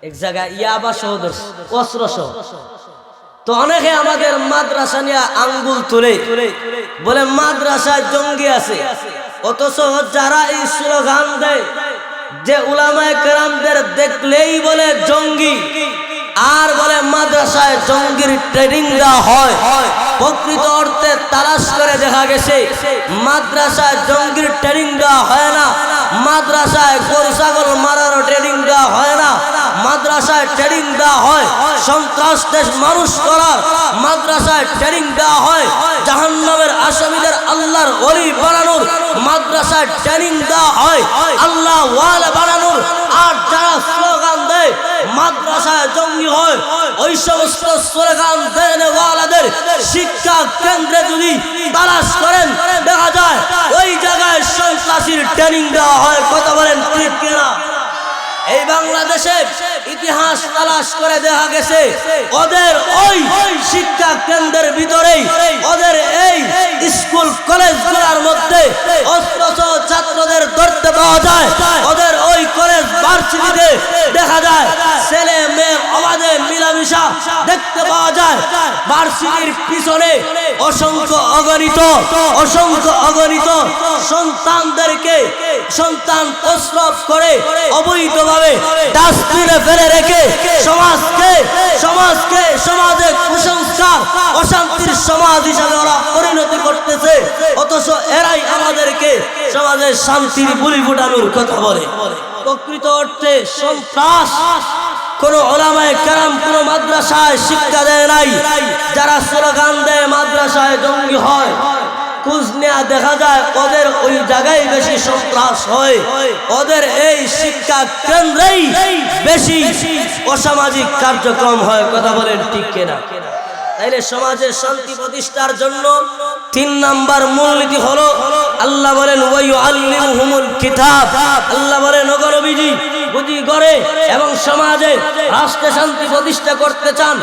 এক জায়গায় ইয়াবা সহদর অস্ত্র সহ। তো অনেকে আমাদের মাদ্রাসা নিয়ে আঙ্গুল তুলে বলে মাদ্রাসায় জঙ্গি আছে, অথচ যারা এই স্লোগান দেয় যে উলামায়ে কেরামদের দেখলেই বলে জঙ্গি, আর বলে মাদ্রাসায় জঙ্গির ট্রেনিং দেওয়া হয়। প্রকৃত অর্থে তালাশ করে দেখা গেছে মাদ্রাসায় জঙ্গির ট্রেনিং দেওয়া হয় না, মাদ্রাসায় গরু ছাগল মারারও ট্রেনিং দেওয়া হয় না, মাদ্রাসায় ট্রেনিং দেওয়া হয় সন্ত্রাস দেশ মানুষ করার, মাদ্রাসায় ট্রেনিং দেওয়া হয় জাহান্নামের আসামিদের আল্লাহর ওলি বানানোর, মাদ্রাসায় ট্রেনিং দেওয়া হয় আল্লাহ ওয়ালা বানানোর। আর যারা স্লোগান দেয় মাদ্রাসায় জঙ্গি হয়, ওই সমস্ত স্লোগান দেওয়ালাদের শিক্ষা কেন্দ্রে যদি তালাশ করেন, দেখা যায় ওই জায়গায় সন্ত্রাসীর ট্রেনিং দেওয়া হয়। কথা বলেন ঠিক কিনা? এই বাংলাদেশে ইতিহাস তালাশ করে দেখা গেছে ওদের ওই শিক্ষা কেন্দ্রের ভিতরেই, ওদের এই স্কুল কলেজগুলোর মধ্যে অস্ত্রসহ ছাত্রদের ধরতে পাওয়া যায়। ওদের ওই কলেজ ভার্সিটিতে দেখা যায় ছেলে মেয়ে অবাধে মিলামিশা দেখতে পাওয়া যায়। ভার্সিটির পিছনে অসংখ্য অগণিত সন্তানদেরকে সন্তান প্রস্রাব করে অবৈধভাবে ডাস্টবিনে ফেলে রেখে সমাজে কুসংস্কার অশান্তির সমাজ হিসাবে ওরা পরিণতি করতেছে। অথচ এরাই আমাদেরকে সমাজের শান্তির বুলি ফুটানোর কথা বলে। প্রকৃত অর্থে সন্ত্রাস কোন উলামায়ে কেরাম কোন মাদ্রাসায় শিক্ষা দেয় নাই। যারা স্লোগান দেয় মাদ্রাসায় জঙ্গি হয়, খোঁজ নেওয়া দেখা যায় ওদের ওই জায়গায় বেশি সন্ত্রাস হয়, ওদের এই শিক্ষা কেন্দ্রেই বেশি অসামাজিক কার্যক্রম হয়। কথা বলেন ঠিক কিনা? তাইলে সমাজের শান্তি প্রতিষ্ঠার জন্য 3 নাম্বার মূলনীতি হলো, আল্লাহ বলেন ওয়ায়ুআল্লিমুহুমুল কিতাব। আল্লাহ বলেন ওগো নবীজি, বুঝি গড়ে এবং সমাজে রাষ্ট্রে শান্তি প্রতিষ্ঠা করতে চান,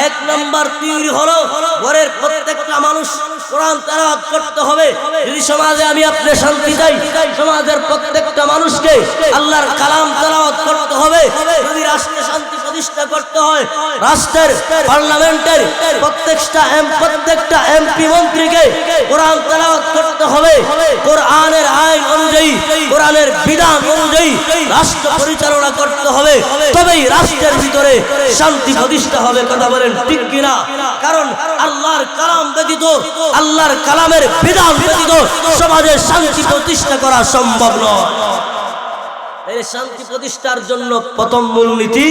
1 নাম্বার থিওরি হলো ঘরের প্রত্যেকটা মানুষ কোরআন তেলাওয়াত করতে হবে। যদি সমাজে আমি আপনি শান্তি চাই, সমাজের প্রত্যেকটা মানুষকে আল্লাহর কালাম তেলাওয়াত করতে হবে। যদি রাষ্ট্রে শান্তি প্রতিষ্ঠা করতে হয়, রাষ্ট্রের পার্লামেন্টের প্রত্যেকটা এমপি মন্ত্রীকে কোরআন তেলাওয়াত করতে হবে। কোরআনের আইন অনুযায়ী, কোরআনের বিধান অনুযায়ী রাষ্ট্র পরিচালনা করতে হবে, তবেই রাষ্ট্রের ভিতরে শান্তি প্রতিষ্ঠা হবে। কথা বলেন ঠিক কিনা? কারণ আল্লাহর কালাম ব্যতীত, আল্লাহর কালামের বিধান ব্যতীত সমাজে শান্তি প্রতিষ্ঠা করা সম্ভব নয়। এই শান্তি প্রতিষ্ঠার জন্য প্রথম মূলনীতি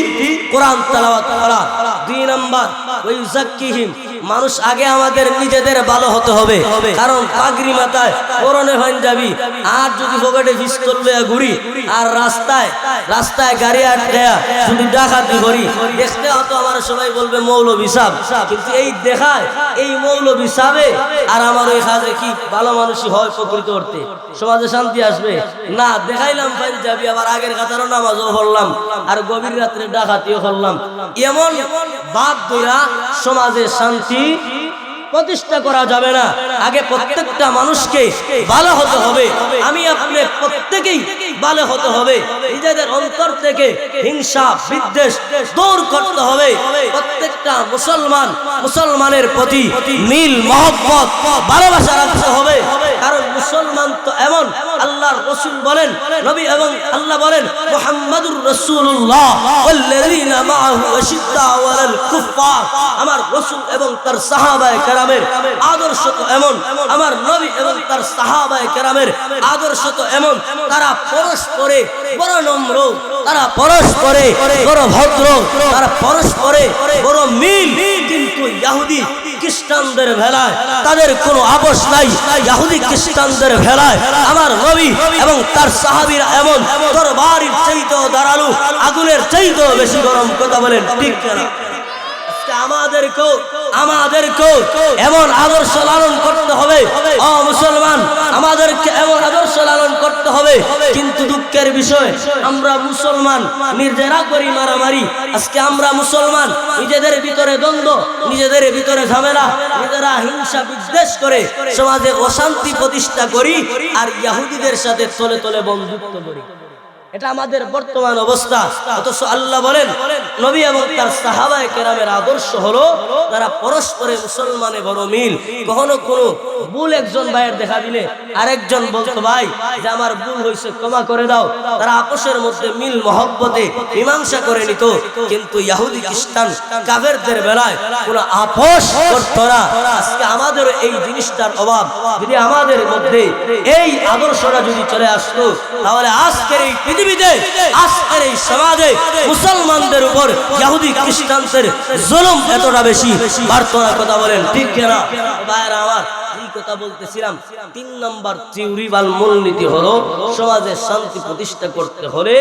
কোরআন তেলাওয়াত করা। 2 নাম্বার ওয়াইযাক্কিহিম, মানুষ আগে আমাদের নিজেদের ভালো হতে হবে, কারণ পাগড়ি মাথায়, পরনে পাঞ্জাবি, আর যদি পকেটে পিস্তল লইয়া ঘুরি আর রাস্তায় গাড়ি আটকায়া যদি ডাকাতি করি, দেখতে হয়তো আমার সবাই বলবে মৌলবী সাহেব, কিন্তু এই দেখায় এই মৌলবী সাহেবে আর আমার ওই কাজে কি ভালো মানুষই হয় প্রকৃত অর্থে? সমাজে শান্তি আসবে না। দেখাইলাম পাঞ্জাবি, আবার আগের কাতারও নামাজও পড়লাম আর গভীর রাত্রে ডাকাতিও করলাম, এমন বাদ দইরা সমাজে শান্তি প্রতিষ্ঠা করা যাবে না। আগে প্রত্যেকটা মানুষকে ভালো হতে হবে, আমি আপনি প্রত্যেকেই ভালো হতে হবে, নিজেদের অন্তর থেকে হিংসা বিদ্বেষ দূর করতে হবে। প্রত্যেকটা মুসলমানের প্রতি মিল মহব্বত ভালোবাসা রাখতে হবে, কারণ মুসলমান তো এমন, আল্লাহর রাসূল বলেন, নবী এবং আল্লাহ বলেন মুহাম্মাদুর রাসূলুল্লাহ ওয়াল্লাযীনা মাআহু আশিদ্দাউ আলাল কুফফার, আমার রাসূল এবং তার সাহাবায়ে কেরামের আদর্শ তো এমন, আমার নবী এবং তার সাহাবায়ে কেরামের আদর্শ তো এমন, তারা পরস্পরে বড় নম্র, তারা পরস্পরে বড় ভদ্র, তারা পরস্পরে বড় মিল। কিন্তু ইহুদি খ্রিস্টানদের ভেলায় তাদের কোনো আপোষ নাই। ইহুদি খ্রিস্টানদের ভেলায় আমার নবী এবং তার সাহাবীরা এমন তরবারির চাইতেও ধারালো, আগুনের চাইতেও বেশি গরম। কথা বলেন ঠিক না? আমাদেরকেও এমন আদর্শ লালন করতে হবে। ও মুসলমান, আমাদেরকে এমন আদর্শ লালন করতে হবে। কিন্তু দুঃখের বিষয়, আমরা মুসলমান নিজেরা করি মারামারি। আজকে আমরা মুসলমান নিজেদের ভিতরে দ্বন্দ্ব, নিজেদের ভিতরে ঝামেলা, নিজেরা হিংসা বিদ্বেষ করে সমাজে অশান্তি প্রতিষ্ঠা করি আর ইহুদিদের সাথে তলে তলে বন্ধুত্ব করি। এটা আমাদের বর্তমান অবস্থা। অথচ আল্লাহ বলেন, নবী এবং তার সাহাবায়ে কেরামের আদর্শ হলো তারা পরস্পরে মুসলমানে বড় মিল। কখনো কোনো ভুল একজন ভাইয়ের দেখা দিলে আরেকজন বলতো, ভাই যে আমার ভুল হয়েছে ক্ষমা করে দাও। তারা আপোষের মধ্যে মিল মহব্বতে মীমাংসা করে নিত। কিন্তু ইহুদি খ্রিস্টান কাফেরদের বেলায় কোনো আপোষ করতো না। আজকে আমাদের এই জিনিসটার অভাব। যদি আমাদের মধ্যে এই আদর্শটা যদি চলে আসতো, তাহলে আজকের এই পৃথিবীতে, আজকের এই সমাজে মুসলমানদের উপর ইহুদি খ্রিস্টানদের জুলুম এতটা বেশি বাড়তো না। কথা বলেন ঠিক না? ভাইরা আমার, এই কথা বলতেছিলাম, 3 নম্বর থিওরি বা মূলনীতি হলো সমাজে শান্তি প্রতিষ্ঠা করতে হলে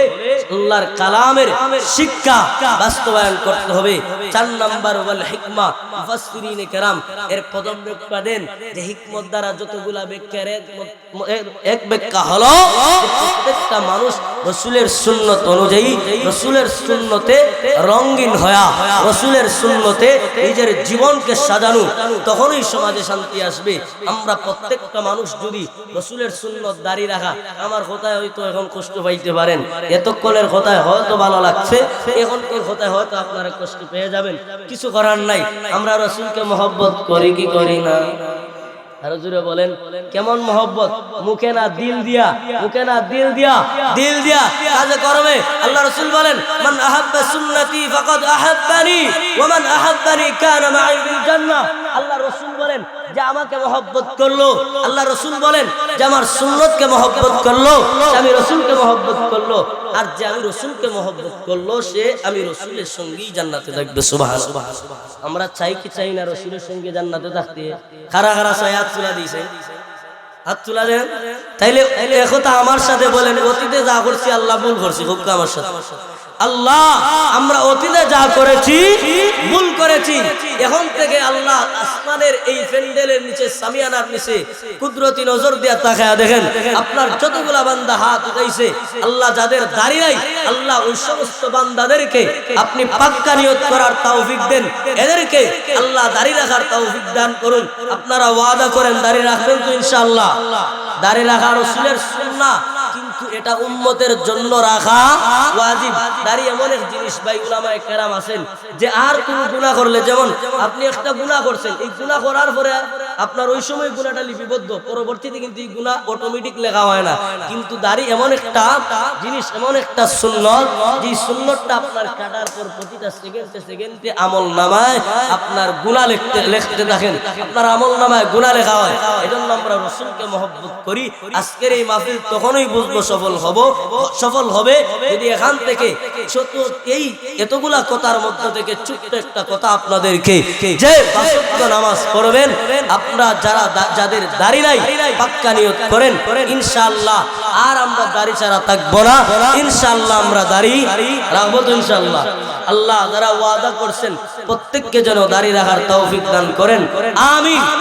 আল্লাহর কালামের শিক্ষা বাস্তবায়ন করতে হবে। 4 নম্বর ওয়াল হিকমা, মুফাসসিরিনে কেরাম এর প্রথম ব্যাখ্যা দেন যে হিকমত দ্বারা যতগুলা ব্যাখ্যার এক ব্যাখ্যা হলো প্রত্যেকটা মানুষ রাসূলের সুন্নাত অনুযায়ী, রাসূলের সুন্নতে রঙিন হয়া, রাসূলের সুন্নতে নিজের জীবনকে সাজানো, তখনই সমাজে শান্তি আসবে। আমরা প্রত্যেকটা মানুষ যদি রাসূলের সুন্নত দাঁড়ি রাখা, আমার কথায় হয়তো এখন কষ্ট পাইতে পারেন, এতক্ষণের কথায় হয়তো ভালো লাগছে, এখনকার কথায় হয়তো আপনারা কষ্ট পেয়ে যাবেন, কিছু করার নাই। আমরা রাসূলকে মহব্বত করি কি করি না? আরো জোরে বলেন, কেমন মহব্বত? মুখে না দিল দিয়া, মুখে না দিল দিয়া, দিল দিয়া কাজে করবে। আল্লাহ রাসূল বলেন, মান আহাব্বা সুন্নতি ফাকাদ আহাব্বানি ওয়া মান আহাব্বানি কানা মাই ফিল জান্নাহ। আল্লাহ রাসূল বলেন যে আমাকে মহব্বত করলো, আল্লাহ রাসূল বলেন যে আমার সুন্নতকে মহব্বত করলো, আমি রাসূলকে মহব্বত করলো, আর যে আমি রাসূলকে মহব্বত করলো সে আমি রাসূলের সঙ্গেই জান্নাতে থাকবে। সুবহানাল্লাহ। আমরা চাই কি চাই না রাসূলের সঙ্গে জান্নাতে থাকতে? কারা কারা চাই? হাত তুলা দিয়েছে, হাত তুলা দেন। তাইলে একথা আমার সাথে বলেন, অতীতে যা করছি আল্লাহ ভুল করছি, হোক আমার সাথে। আল্লাহ, আমরা অতীতে যা করেছি ভুল করেছি, এখন থেকে আল্লাহ আসমানের এই প্যান্ডেলের নিচে, সামিয়ানার নিচে কুদরতি নজর দিয়া তাকায়া দেখেন, আপনার যতগুলা বান্দা হাত উঠাইছে, আল্লাহ যাদের দাড়ি নাই, আল্লাহ ওই সমস্ত বান্দাদেরকে আপনি পাক্কা নিয়ত করার তৌফিক দেন, এদেরকে আল্লাহ দাড়ি রাখার তৌফিক দান করুন। আপনারা ওয়াদা করেন দাড়ি রাখবেন তো ইনশাআল্লাহ? দাড়ি রাখা রাসূলের সুন্নাহ, কিন্তু এটা উম্মতের জন্য রাখা ওয়াজিব। দাড়ি এমন এক জিনিস, ভাই উলামায়ে কেরাম আছেন যে আর কোন গুনাহ করলে, যেমন আপনি একটা গুনাহ করছেন, এই গুনাহ করার পরে আপনার ওই সময় গুনাহটা লিপিবদ্ধ, পরবর্তীতে কিন্তু এই গুনাহ অটোমেটিক লেখা হয় না। কিন্তু দাড়ি এমন একটা জিনিস, এমন একটা সুন্নত, যে সুন্নতটা আপনার কাটার পর প্রতিটা সেকেন্ডে সেকেন্ডে আমলনামায় আপনার গুনাহ লিখতে থাকেন, আপনার আমলনামায় গুনাহ লেখা হয়। এজন্য আমরা রাসূলকে মহব্বত করি। আজকের এই মাহফিল তখনই বুঝবো সফল হবে যদি এখান থেকে ছোট এই এতগুলা কথার মধ্য থেকে ছোট্ট একটা কথা আপনাদেরকে, যে ওয়াক্ত নামাজ পড়বেন। আপনারা যাদের দাড়ি নাই পাক্কা নিয়ত করেন ইনশাআল্লাহ আর আমরা দাড়ি ছাড়া থাকবো না। ইনশাআল্লাহ আমরা দাড়ি রাখবো তো ইনশাআল্লাহ। আল্লাহ যারা ওয়াদা করছেন প্রত্যেককে যেন দাড়ি রাখার তৌফিক দান করেন, আমিন।